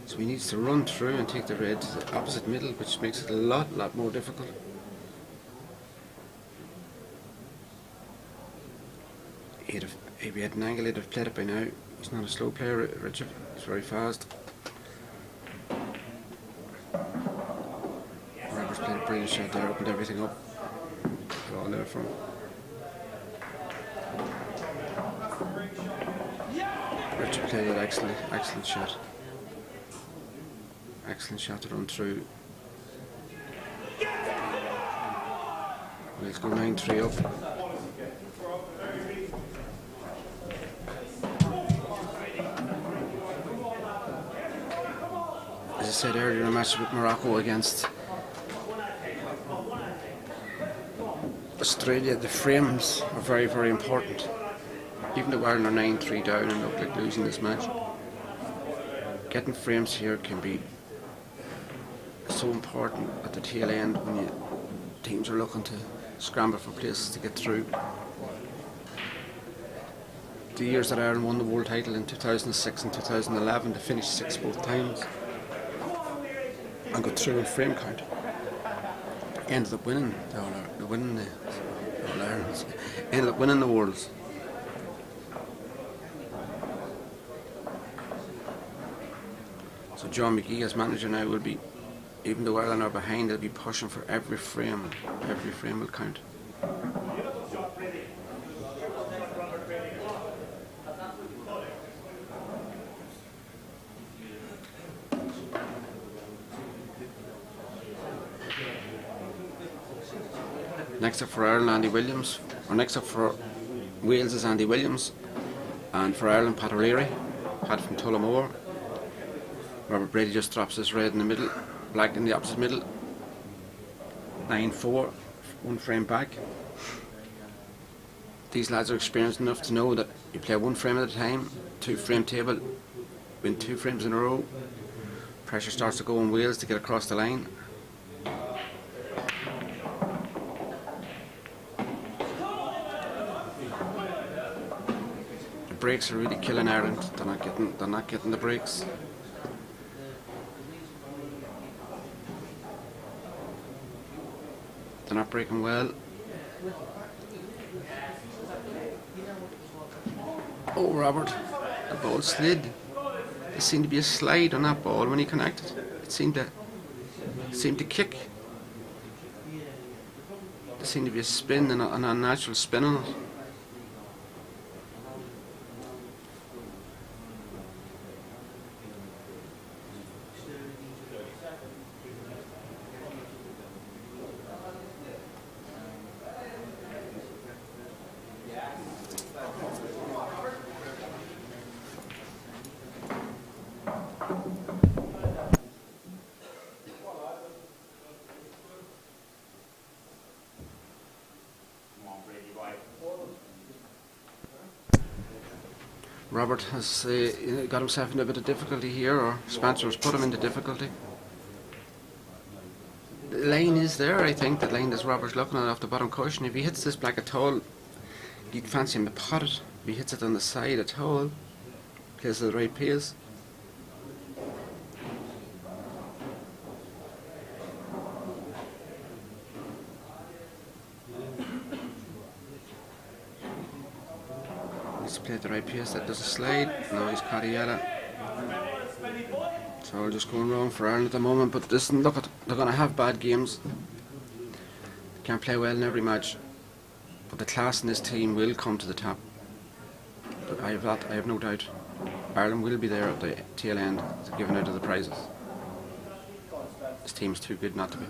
So he needs to run through and take the red to the opposite middle, which makes it a lot more difficult. If he had an angle, he'd have played it by now. He's not a slow player, Richard. He's very fast. Roberts played a brilliant shot there, opened everything up. Put all there for him. Richard played an excellent shot. Excellent shot to run through. Let's go 9-3 up. As I said earlier, a match with Morocco against Australia, the frames are very important. Even though Ireland are 9-3 down and look like losing this match, getting frames here can be so important at the tail end when teams are looking to scramble for places to get through. The years that Ireland won the world title in 2006 and 2011, they finished 6 both times and got through in frame count. Ended up winning ended up winning the Worlds. So John McGee as manager now will be, even though Ireland are behind, they'll be pushing for every frame. Every frame will count. Next up for Ireland, Andy Williams. Or next up for Wales is Andy Williams. And for Ireland, Pat O'Leary. Pat from Tullamore. Robert Brady just drops his red in the middle, black in the opposite middle. 9-4, 1 frame back. These lads are experienced enough to know that you play 1 frame at a time, 2 frame table, win 2 frames in a row. Pressure starts to go on Wales to get across the line. The breaks are really killing Ireland. They're not getting the breaks. They're not breaking well. Oh, Robert, the ball slid. There seemed to be a slide on that ball when he connected. It seemed to kick. There seemed to be a spin, an unnatural spin on it. Robert has got himself into a bit of difficulty here, or Spencer has put him into difficulty. The lane is there, I think. The lane that Robert's looking at off the bottom cushion. If he hits this black at all, you'd fancy him to pot it. If he hits it on the side at all, plays the right pace. He's played the right pace, that does a slide. Now he's caught a yellow. It's all just going wrong for Ireland at the moment, but listen, look, they're going to have bad games. They can't play well in every match, but the class in this team will come to the top. But I have no doubt. Ireland will be there at the tail end, giving out of the prizes. This team is too good not to be.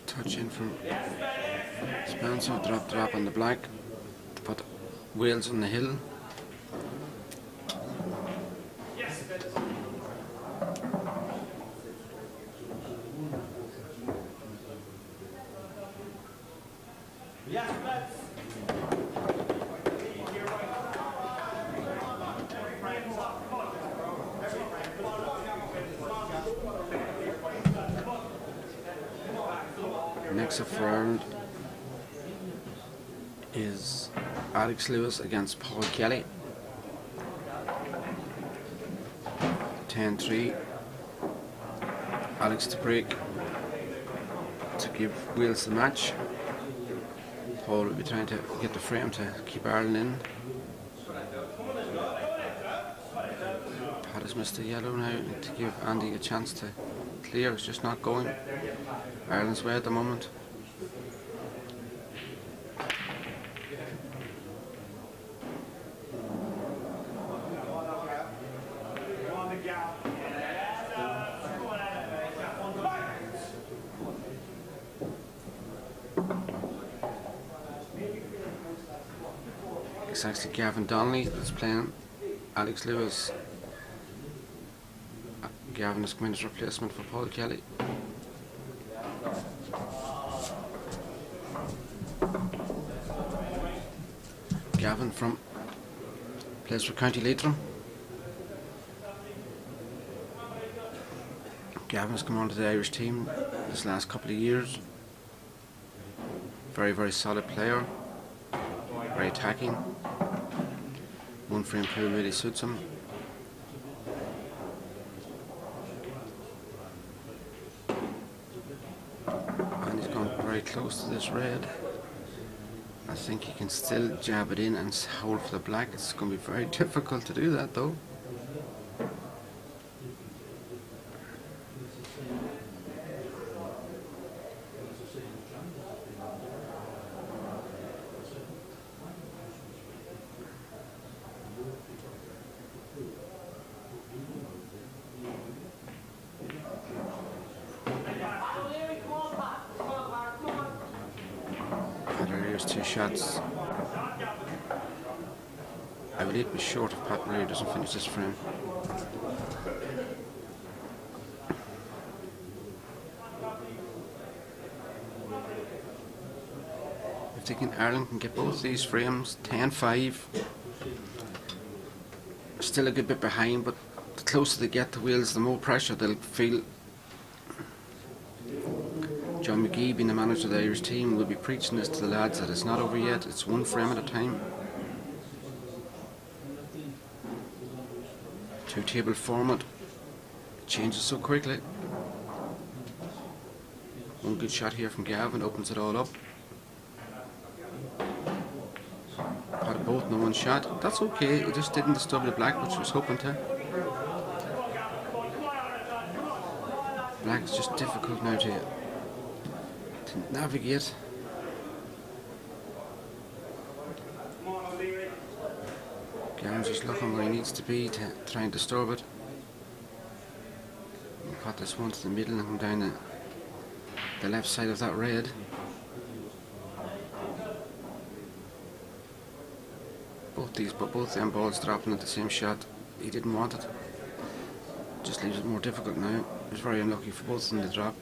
Touch in from Spencer, drop on the black, to put Wales on the hill. Next up for Ireland is Alex Lewis against Paul Kelly. 10-3. Alex to break to give Wales the match. Paul will be trying to get the frame to keep Ireland in. Pat has missed a yellow now to give Andy a chance to clear. It's just not going Ireland's way at the moment. It's actually Gavin Donnelly that's playing Alex Lewis. Gavin is coming as replacement for Paul Kelly. Gavin plays for County Leitrim. Gavin has come onto the Irish team this last couple of years. Very, very solid player. Very attacking. One frame play really suits him. And he's gone very close to this red. I think he can still jab it in and hold for the black. It's going to be very difficult to do that though. Here's 2 shots. I would be short if Pat O'Leary doesn't finish this frame. If they can, Ireland can get both these frames 10-5. Still a good bit behind, but the closer they get to wheels, the more pressure they'll feel. John McGee, being the manager of the Irish team, will be preaching this to the lads that it's not over yet, it's one frame at a time. 2-table format changes so quickly. One good shot here from Gavin opens it all up. Had both in one shot. That's okay, it just didn't disturb the black, which was hoping to. Black is just difficult now to navigate. Gavin's just looking where he needs to be to try and disturb it. We'll cut this one to the middle and come down the left side of that red. Both them balls dropping at the same shot. He didn't want it. Just leaves it more difficult now. It was very unlucky for both of them to drop.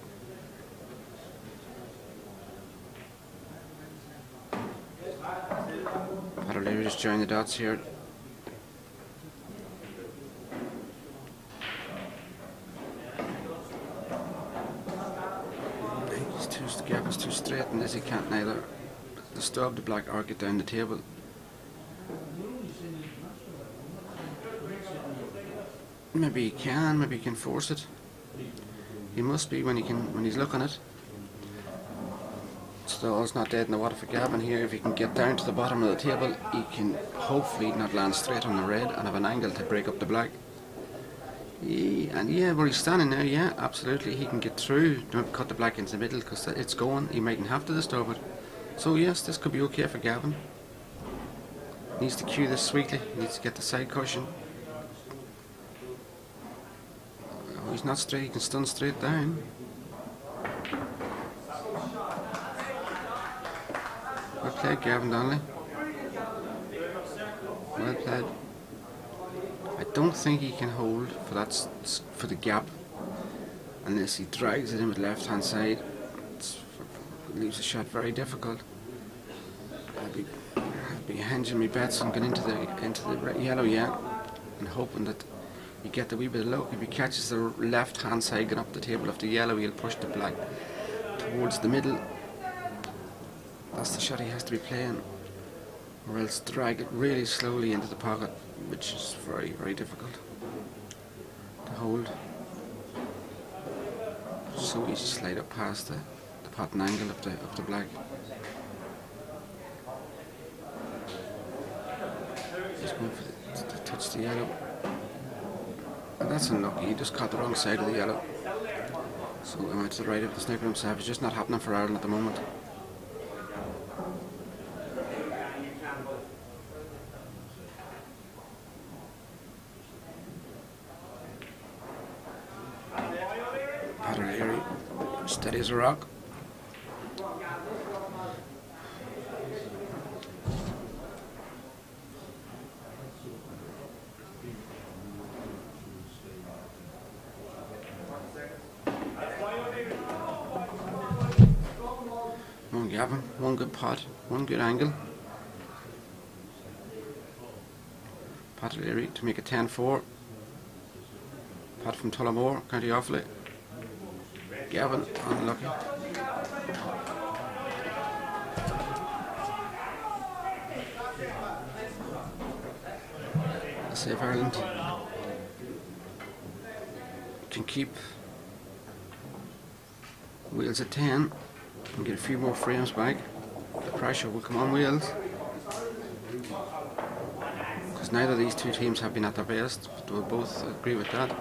Pat O'Leary just joined the dots here. The gap is too straight, and as he can't neither disturb the black or get down the table. Maybe he can force it. He must be when he's looking at it. So it's not dead in the water for Gavin here. If he can get down to the bottom of the table, he can hopefully not land straight on the red and have an angle to break up the black. Yeah, where he's standing now, yeah, absolutely, he can get through. Don't cut the black into the middle because it's going. He mightn't have to disturb it. So yes, this could be okay for Gavin. Needs to cue this sweetly. He needs to get the side cushion. Oh, he's not straight. He can stun straight down. Well played, Gavin Donnelly. Well played. I don't think he can hold for the gap unless he drags it in with the left hand side. It leaves the shot very difficult. I'd be hinging my bets on going into the yellow, yeah, and hoping that you get the wee bit of luck. If he catches the left hand side going up the table of the yellow, he'll push the black towards the middle. That's the shot he has to be playing, or else drag it really slowly into the pocket, which is very, very difficult to hold. So easy to slide up past the pattern angle of the black. He's going for to touch the yellow. And that's unlucky, he just caught the wrong side of the yellow. So he went to the right of the sniper himself. It's just not happening for Ireland at the moment. Pat O'Leary, steady as a rock. Come on, Gavin, one good pot, one good angle. Pat O'Leary to make it 10-4. Pat from Tullamore, County Offaly. Gavin, unlucky. Let's see if Ireland can keep wheels at 10. and get a few more frames back. The pressure will come on Wales, because neither of these two teams have been at their best. We'll both agree with that.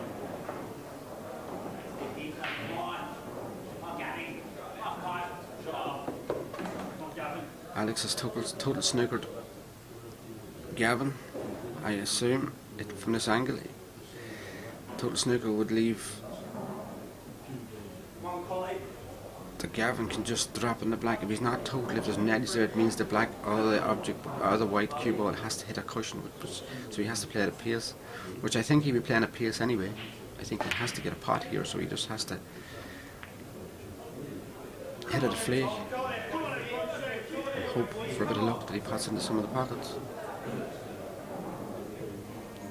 Alex has total snookered Gavin. I assume from this angle, total snooker would leave that Gavin can just drop in the black. If he's not total, if there's an edge there, it means the black or the object or the white cue ball has to hit a cushion, so he has to play at a pace, which I think he'll be playing at pace anyway. I think he has to get a pot here, so he just has to hit at a flake and hope for a bit of luck that he pots into some of the pockets.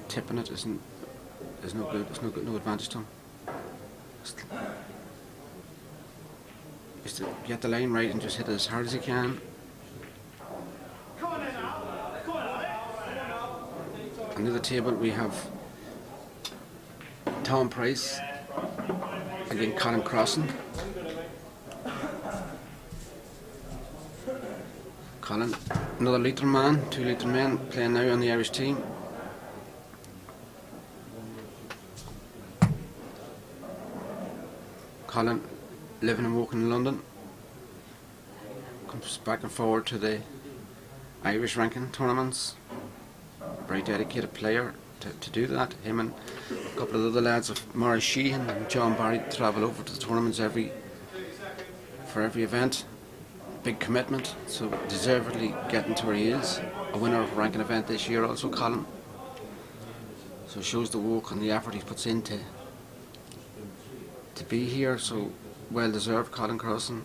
Tipping it is no good. There's no advantage to him. Just to get the line right and just hit it as hard as he can. Under the table we have Tom Price against Colin Crossan. Colin, another Leitrim man, 2 Leitrim men playing now on the Irish team. Colin, living and working in London, comes back and forward to the Irish ranking tournaments. Very dedicated player to do that. Him and a couple of other lads of Maurice Sheehan and John Barry travel over to the tournaments for every event. Big commitment, so deservedly getting to where he is. A winner of a ranking event this year also, Colin. So it shows the work and the effort he puts into to be here, so well deserved, Colin Crossan.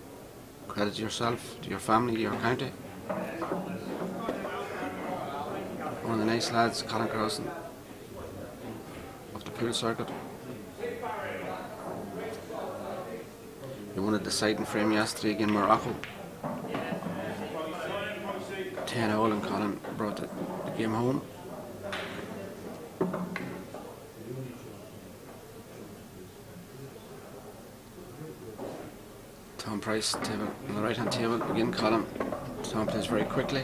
Credit to yourself, to your family, to your county. One of the nice lads, Colin Crossan, of the pool circuit. He won a deciding frame yesterday against Morocco. 10-all, and Colin brought the game home. Tom Price table on the right hand table again. Colin. Tom plays very quickly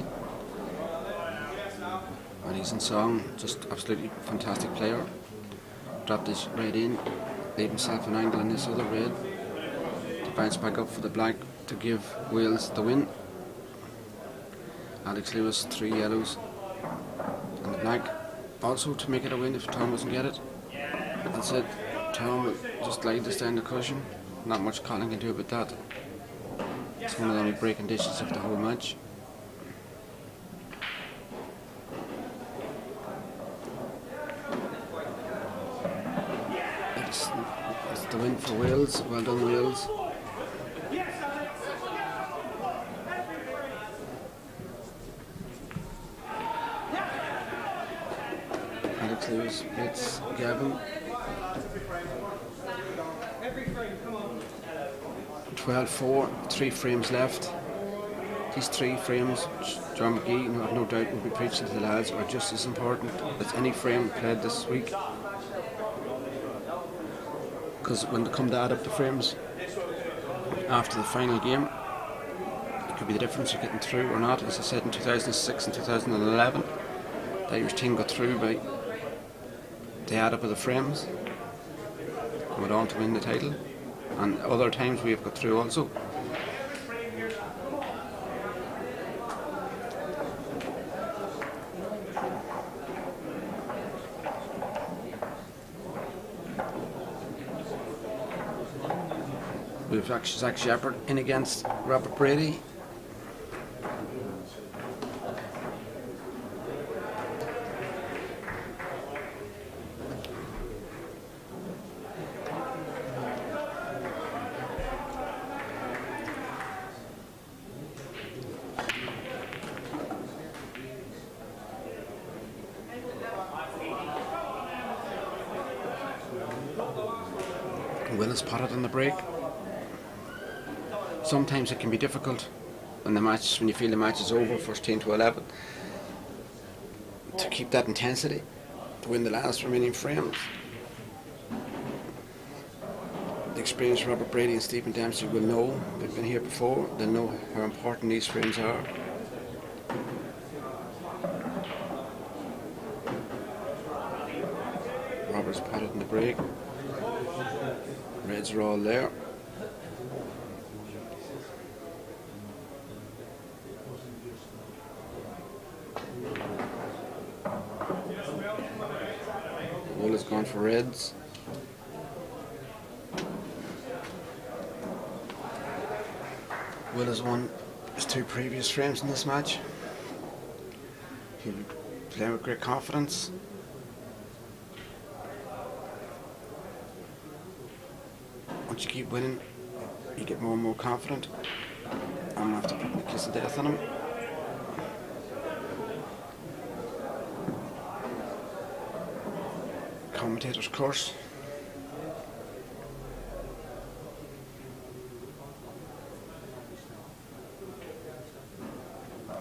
when he's in song. Just absolutely fantastic player. Dropped his red in, leave himself an angle in this other red to bounce back up for the black to give Wales the win. Alex Lewis 3 yellows and the black also to make it a win if Tom doesn't get it. That's it. Tom will just glide this down the cushion. Not much Colin can do about that. It's one of the only breaking dishes of the whole match. It's the win for Wales. Well done, Wales. Alex Lewis beats Gavin. 12-4, 3 frames left. These 3 frames, John McGee, no doubt, will be preaching to the lads, are just as important as any frame played this week. Because when they come to add up the frames after the final game, it could be the difference of getting through or not. As I said, in 2006 and 2011, the Irish team got through by the add up of the frames and went on to win the title. And other times we have got through also. We have Zach Shepherd in against Robert Brady. Willis potted on the break. Sometimes it can be difficult when you feel the match is over, first 10 to 11, to keep that intensity, to win the last remaining frames. The experienced Robert Brady and Stephen Dempsey will know. They've been here before. They'll know how important these frames are. Robert's patted in the break. Reds are all there. Will has gone for reds. Will has won his 2 previous frames in this match. He'll be playing with great confidence. Once you keep winning, you get more and more confident. I'm going to have to put the kiss of death on him. Commentator's curse.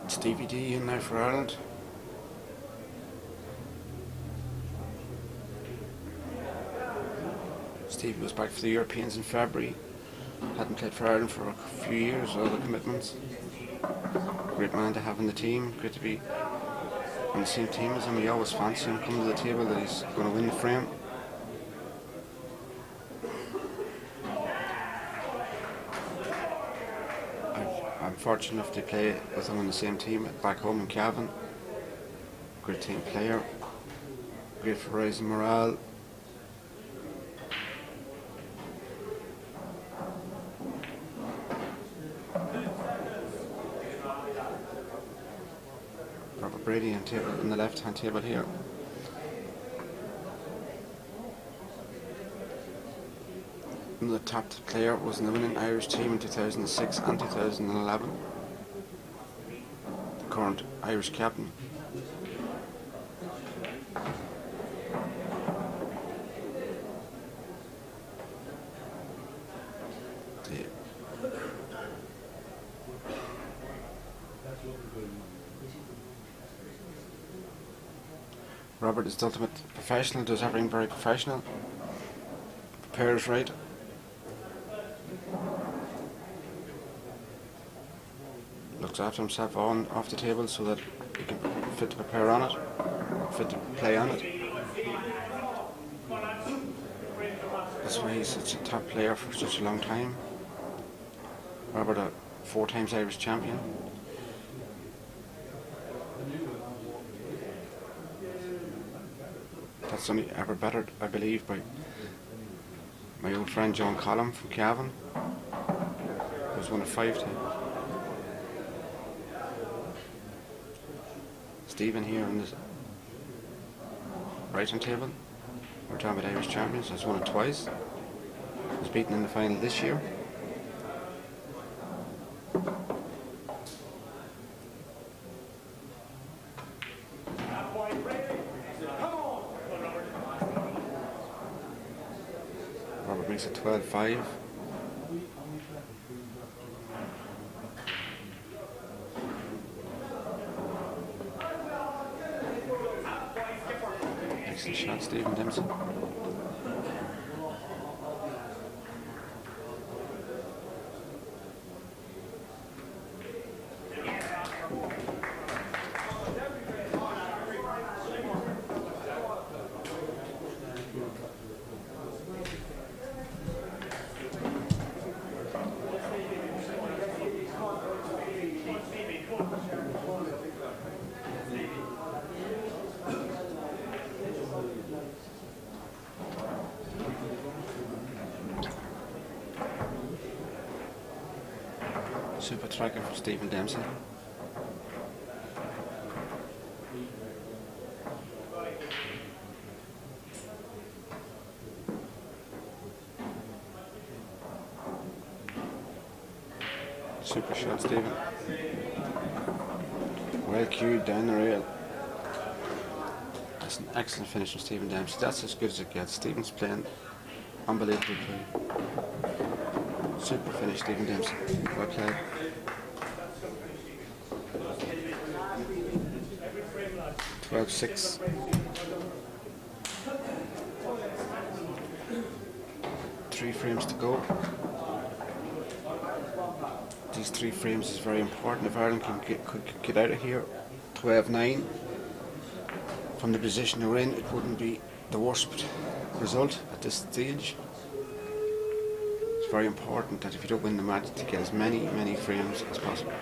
Stevie D in now for Ireland. Stevie was back for the Europeans in February. Hadn't played for Ireland for a few years, all the commitments. Great man to have in the team. Great to be on the same team as him. We always fancy him coming to the table that he's going to win the frame. I'm fortunate enough to play with him on the same team back home in Cavan. Great team player. Great for raising morale. Robert Brady on the left hand table here. Another top player was in the winning Irish team in 2006 and 2011. The current Irish captain. Robert is the ultimate professional, does everything very professional. Prepares right. Looks after himself on off the table so that he can fit to prepare on it, fit to play on it. That's why he's such a top player for such a long time. Robert, a 4 times Irish champion. That's only ever bettered, I believe, by my old friend John Collum from Cavan, who was one of 5 times. Stephen here on this right hand table. We're talking about Irish champions. Has won it twice. Was beaten in the final this year. Robert makes it 12-5. Excellent shot, Stephen Dempsey. Super tracker for Stephen Dempsey. Super shot, Stephen. Well cued down the rail. That's an excellent finish from Stephen Dempsey. That's as good as it gets. Stephen's playing unbelievable play. Super finish, Stephen Dempsey. Well played. $12-6. 3 frames to go. These 3 frames is very important. If Ireland could get out of here 12-9 from the position they're in, it wouldn't be the worst result at this stage. It's very important that if you don't win the match, to get as many frames as possible.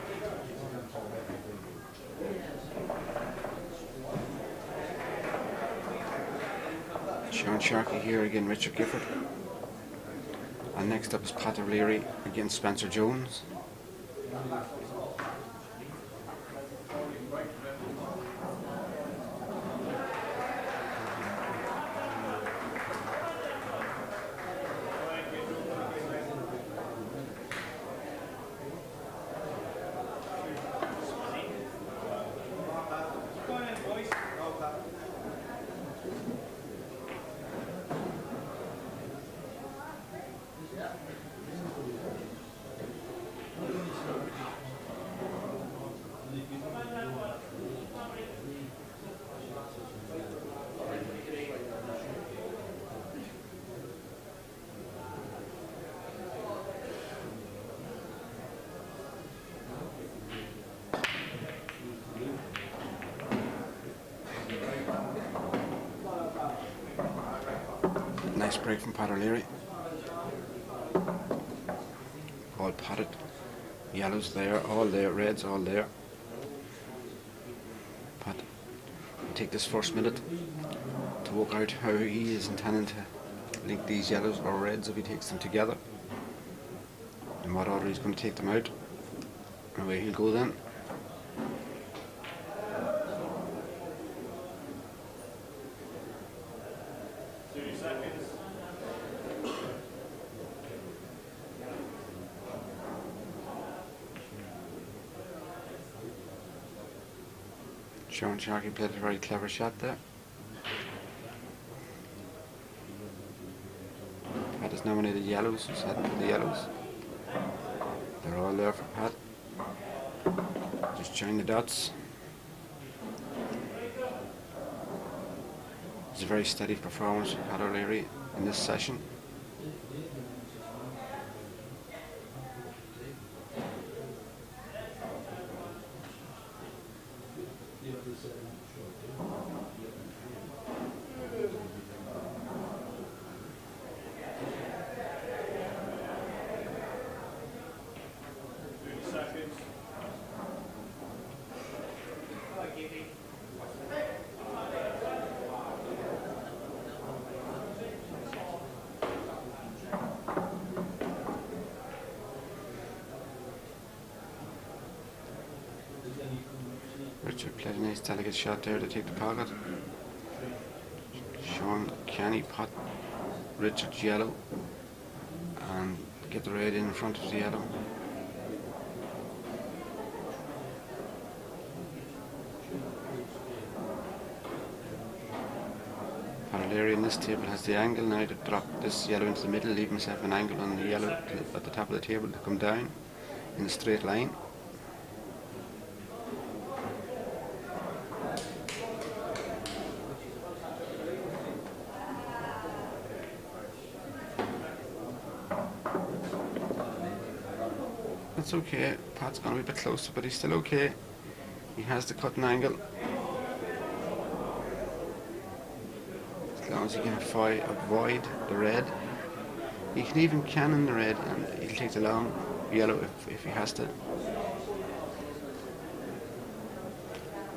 Sean Sharkey here again, Richard Gifford. And next up is Pat O'Leary against Spencer Jones. Nice break from Pat O'Leary. All potted. Yellows there, all there, reds all there. Pat will take this first minute to work out how he is intending to link these yellows or reds if he takes them together. In what order he's going to take them out. And away he'll go then. Sean Sharkey played a very clever shot there. Pat has nominated yellows, who's heading for the yellows. They're all there for Pat. Just join the dots. It's a very steady performance from Pat O'Leary in this session. Richard played a nice delicate shot there to take the pocket. Sean Kenny pot Richard's yellow and get the red in front of the yellow. Pat O'Leary in this table has the angle now to drop this yellow into the middle, leave himself an angle on the yellow at the top of the table to come down in a straight line. That's okay. Pat's gone a wee bit closer, but he's still okay. He has the cutting angle. As long as he can avoid the red. He can even cannon the red and he'll take the long yellow if he has to.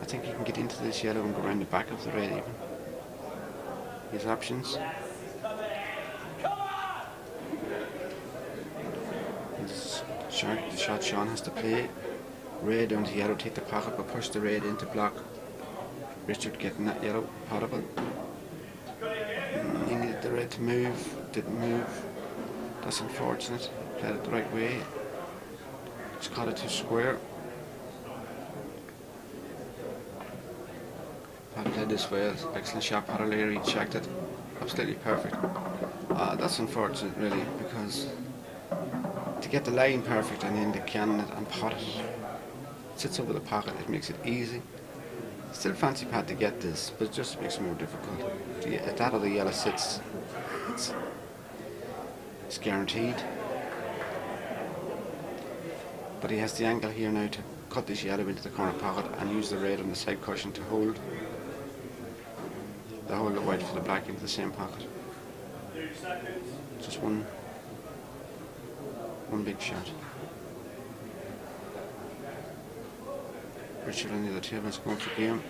I think he can get into this yellow and go around the back of the red even. His options. The shot Sean has to play. Red onto yellow, take the pocket, but push the red into block. Richard getting that yellow potable. He needed the red to move, didn't move. That's unfortunate. Played it the right way. Just caught it too square. Pat played this well. Excellent shot. Pat O'Leary checked it. Absolutely perfect. That's unfortunate really, because to get the line perfect and then to cannon it and pot it, sits over the pocket, it makes it easy. Still fancy Pat to get this, but it just makes it more difficult. If that other yellow sits, It's guaranteed. But he has the angle here now to cut this yellow into the corner pocket and use the red on the side cushion to hold the white for the black into the same pocket. Just one big shot. Richard on the other table is going for game.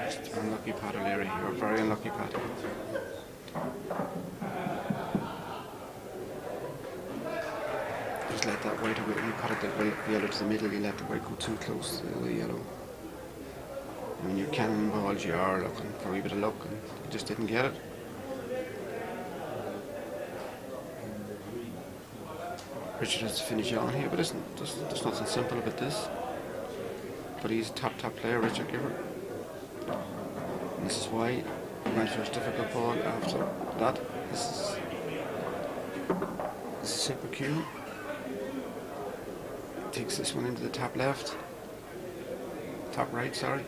Just unlucky pot, O'Leary. You're a very unlucky pot. Just let that white, when you cut it the yellow to the middle, you let the white go too close to the yellow. And when you're cannonballs, you are looking for a wee bit of luck, and you just didn't get it. Richard has to finish on here, but there's nothing simple about this. But he's a top player, Richard Giver. And this is why he went for his difficult ball after that. This is super cute. Takes this one into the top left. Top right, sorry.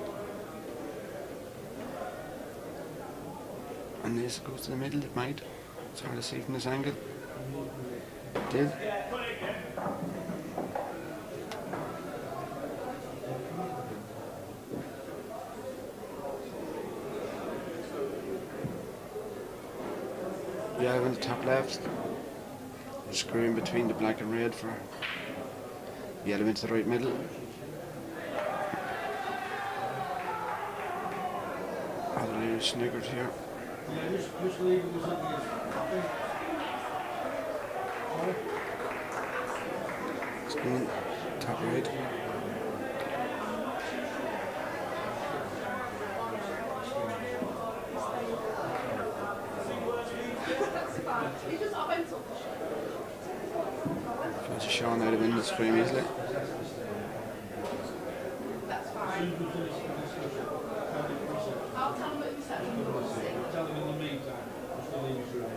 And this goes to the middle, it might. It's hard to see from this angle. It did. Yeah, I went to top left. Screwing between the black and red for the yellow into the right middle. Adelaide sniggered here. It's going top right. That's a Sean out of in this frame easily. That's fine. I'll tell them what you said. Tell them in the meantime. Just to leave you through this.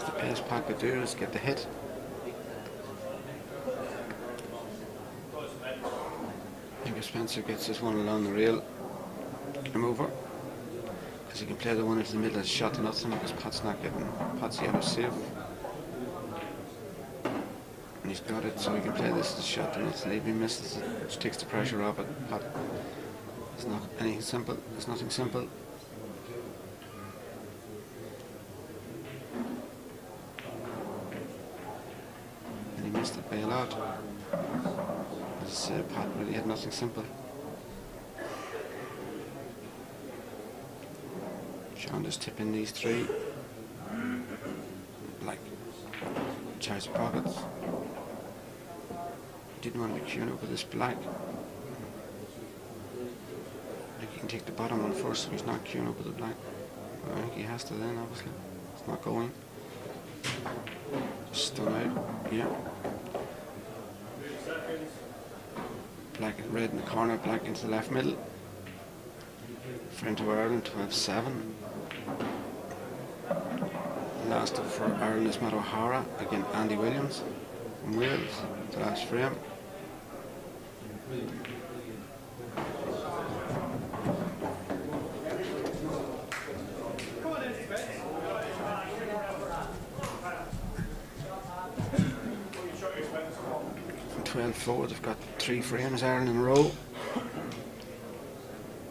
The best pot could do is get the hit. I think if Spencer gets this one along the rail, I'm over. Because he can play the one into the middle as shot to nothing because Pot's yellow safe. And he's got it, so he can play this as shot to nothing. If he misses it, which takes the pressure off it. Pot is not anything simple. There's nothing simple. And he missed it by a lot. As Pot really had nothing simple. Sean just tipping these three. Black charge pockets. Didn't want to be queuing up with this black. I think he can take the bottom one first, so he's not queuing up with the black. I think he has to then, obviously. It's not going. Stun out, yeah. Black and red in the corner, black into the left middle. Frame to Ireland, 12-7. Last up for Ireland is Matt O'Hara, again Andy Williams from Wales, the last frame. From 12-4, they've got 3 frames, Ireland in a row.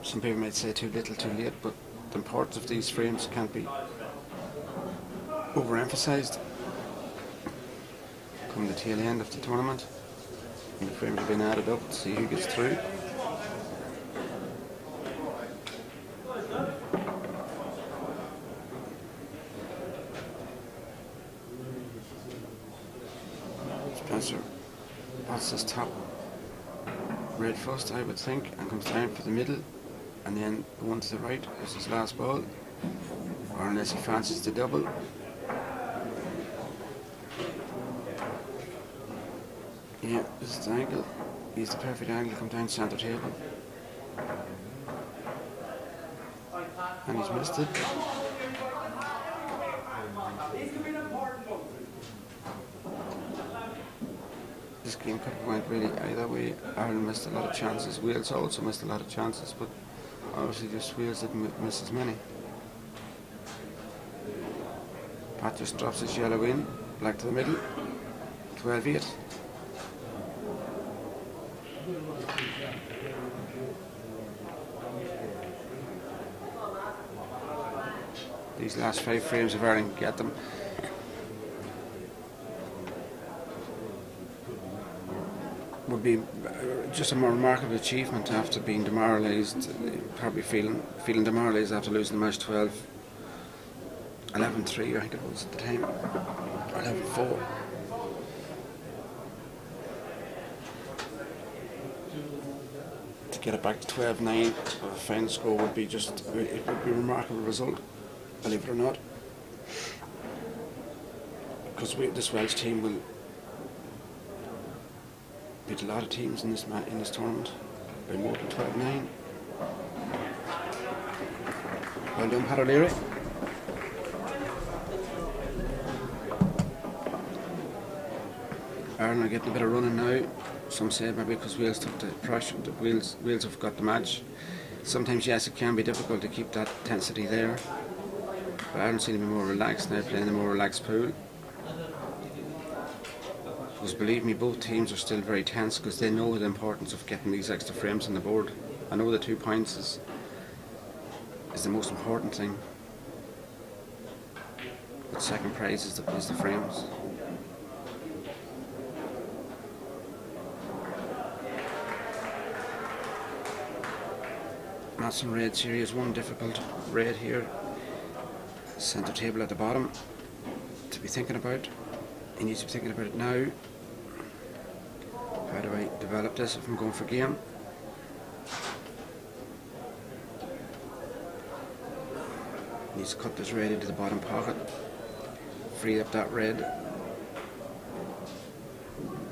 Some people might say too little, too late, but the importance of these frames can't be overemphasised. Come the tail end of the tournament, and the frames have been added up to see who gets through. Spencer pots his top red first, I would think, and comes down for the middle, and then the one to the right is his last ball, or unless he fancies the double. Yeah, this is the angle. He's the perfect angle, come down centre table. And he's missed it. This game could have went really either way. Ireland missed a lot of chances. Wales also missed a lot of chances, but obviously just Wales didn't miss as many. Pat just drops his yellow in, black to the middle. 12-8. These last 5 frames, if Ireland get them, would be just a more remarkable achievement after being demoralised, probably feeling demoralised after losing the match 11-3, I think it was at the time, 11-4. To get it back to 12-9 of a final score would be it would be a remarkable result, believe it or not, because this Welsh team will beat a lot of teams in this tournament by more than 12-9. Well done, Pat O'Leary. Ireland are getting a bit of running now. Some say maybe because Wales took the pressure, Wales have got the match. Sometimes, yes, it can be difficult to keep that intensity there, but Ireland seem to be more relaxed now, playing a more relaxed pool. Because believe me, both teams are still very tense because they know the importance of getting these extra frames on the board. I know the 2 points is the most important thing, but second prize is the frames. Not some red series, one difficult red here. Centre table at the bottom to be thinking about. He needs to be thinking about it now. How do I develop this if I'm going for game? Needs to cut this red into the bottom pocket. Free up that red.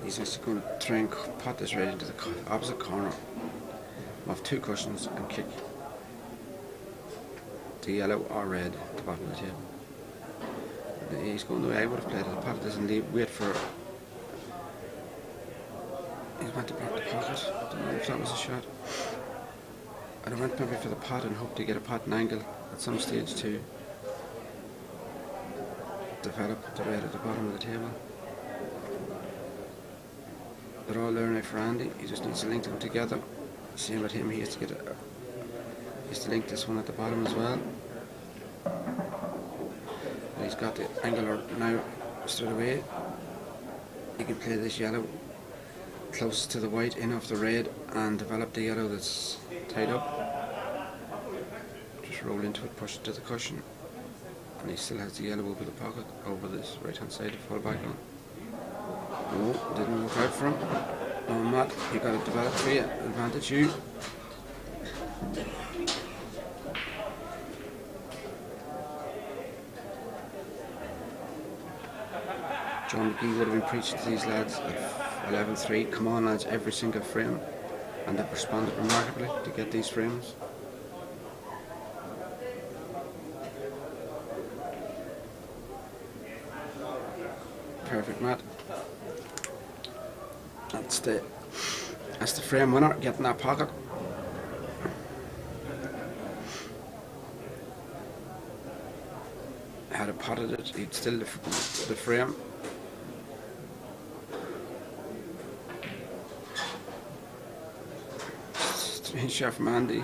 He's just going to try and pot this red into the opposite corner of 2 cushions and kick the yellow or red at the bottom of the table. He's going the way I would have played it. The pot doesn't wait for. He went to block the pocket. I don't know if that was a shot. I went maybe for the pot and hoped to get a pot and angle at some stage to develop the red at the bottom of the table. They're all there now for Andy. He just needs to link them together. Same with him. He has to link this one at the bottom as well. He's got the angular now straight away. He can play this yellow closest to the white in off the red and develop the yellow that's tied up. Just roll into it, push it to the cushion, and he still has the yellow over the pocket, over this right hand side to fall back on. No, didn't work out for him. No, Matt, you got it developed for you. Advantage you. John McGee would have been preaching to these lads at 11-3, come on lads, every single frame, and they've responded remarkably to get these frames. Perfect, Matt. That's the frame winner, getting that pocket. Had it potted it, he'd still the frame. Strange shot from Andy.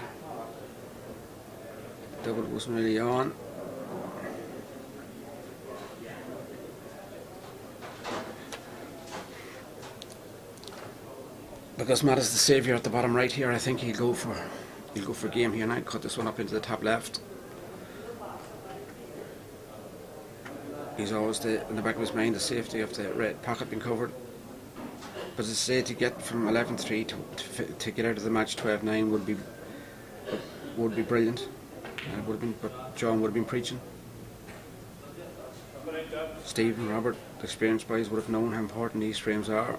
Double wasn't really on. Because Matt is the saviour at the bottom right here, I think he'll go for game here now. Cut this one up into the top left. He's always in the back of his mind the safety of the red pocket being covered. But as I say, to get from 11-3 to get out of the match 12-9 would be brilliant. Would have been, but John would have been preaching. Steve and Robert, the experienced boys, would have known how important these frames are.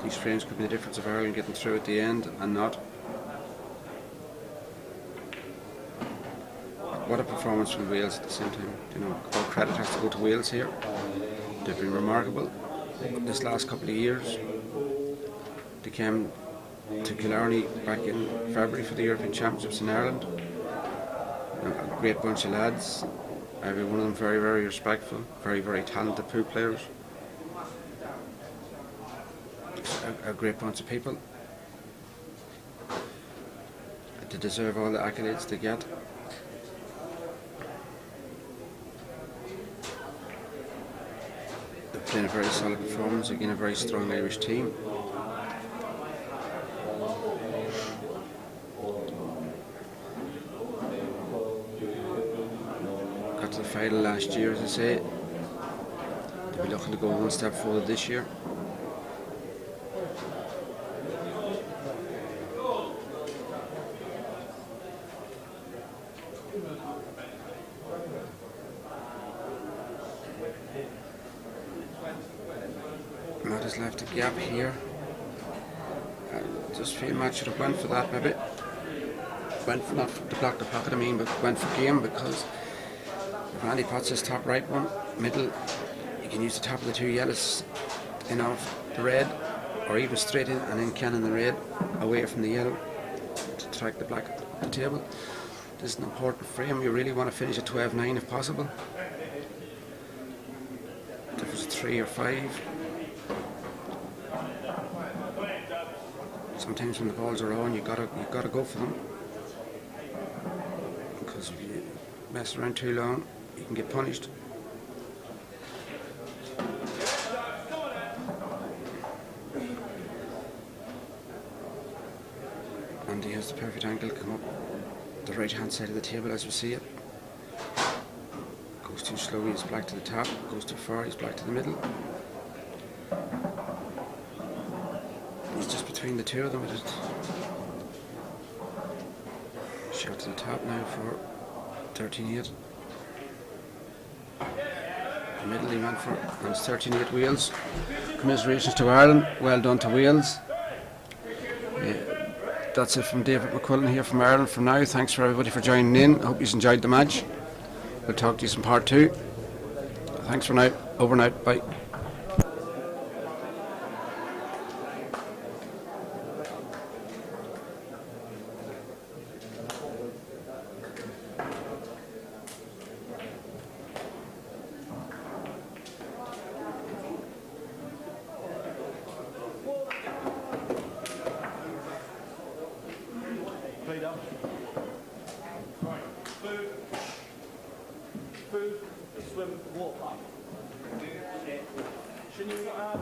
These frames could be the difference of Ireland getting through at the end and not. What a performance from Wales at the same time. You know, all credit has to go to Wales here. They've been remarkable this last couple of years. They came to Killarney back in February for the European Championships in Ireland. You know, a great bunch of lads. Every one of them very, very respectful, very, very talented pool players. A great bunch of people. They deserve all the accolades they get. They're playing a very solid performance, again a very strong Irish team. Got to the final last year, as I say. They'll be looking to go one step forward this year. Matt has left a gap here. I just feel Matt should have went for that maybe. Went for not to block the pocket, I mean, but went for game, because if Randy pots his top right one, middle, you can use the top of the two yellows in off the red, or even straight in and then cannon the red away from the yellow to track the black at the table. This is an important frame. You really want to finish at 12-9 if possible. If it was 3 or 5. Sometimes when the balls are on, you gotta go for them, because if you mess around too long, you can get punished. And he has the perfect angle to come up the right hand side of the table as we see it. Goes too slowly, he's black to the top. Goes too far, he's black to the middle. He's just between the two of them. Just shot to the top now for 13-8. The middle he went for, and it's 13-8 Wales. Commiserations to Ireland. Well done to Wales. That's it from David McQuillan here from Ireland for now. Thanks for everybody for joining in. I hope you enjoyed the match. We'll talk to you in part 2. Thanks for now. Over and out. Bye. Food, swim, water park. Shouldn't you have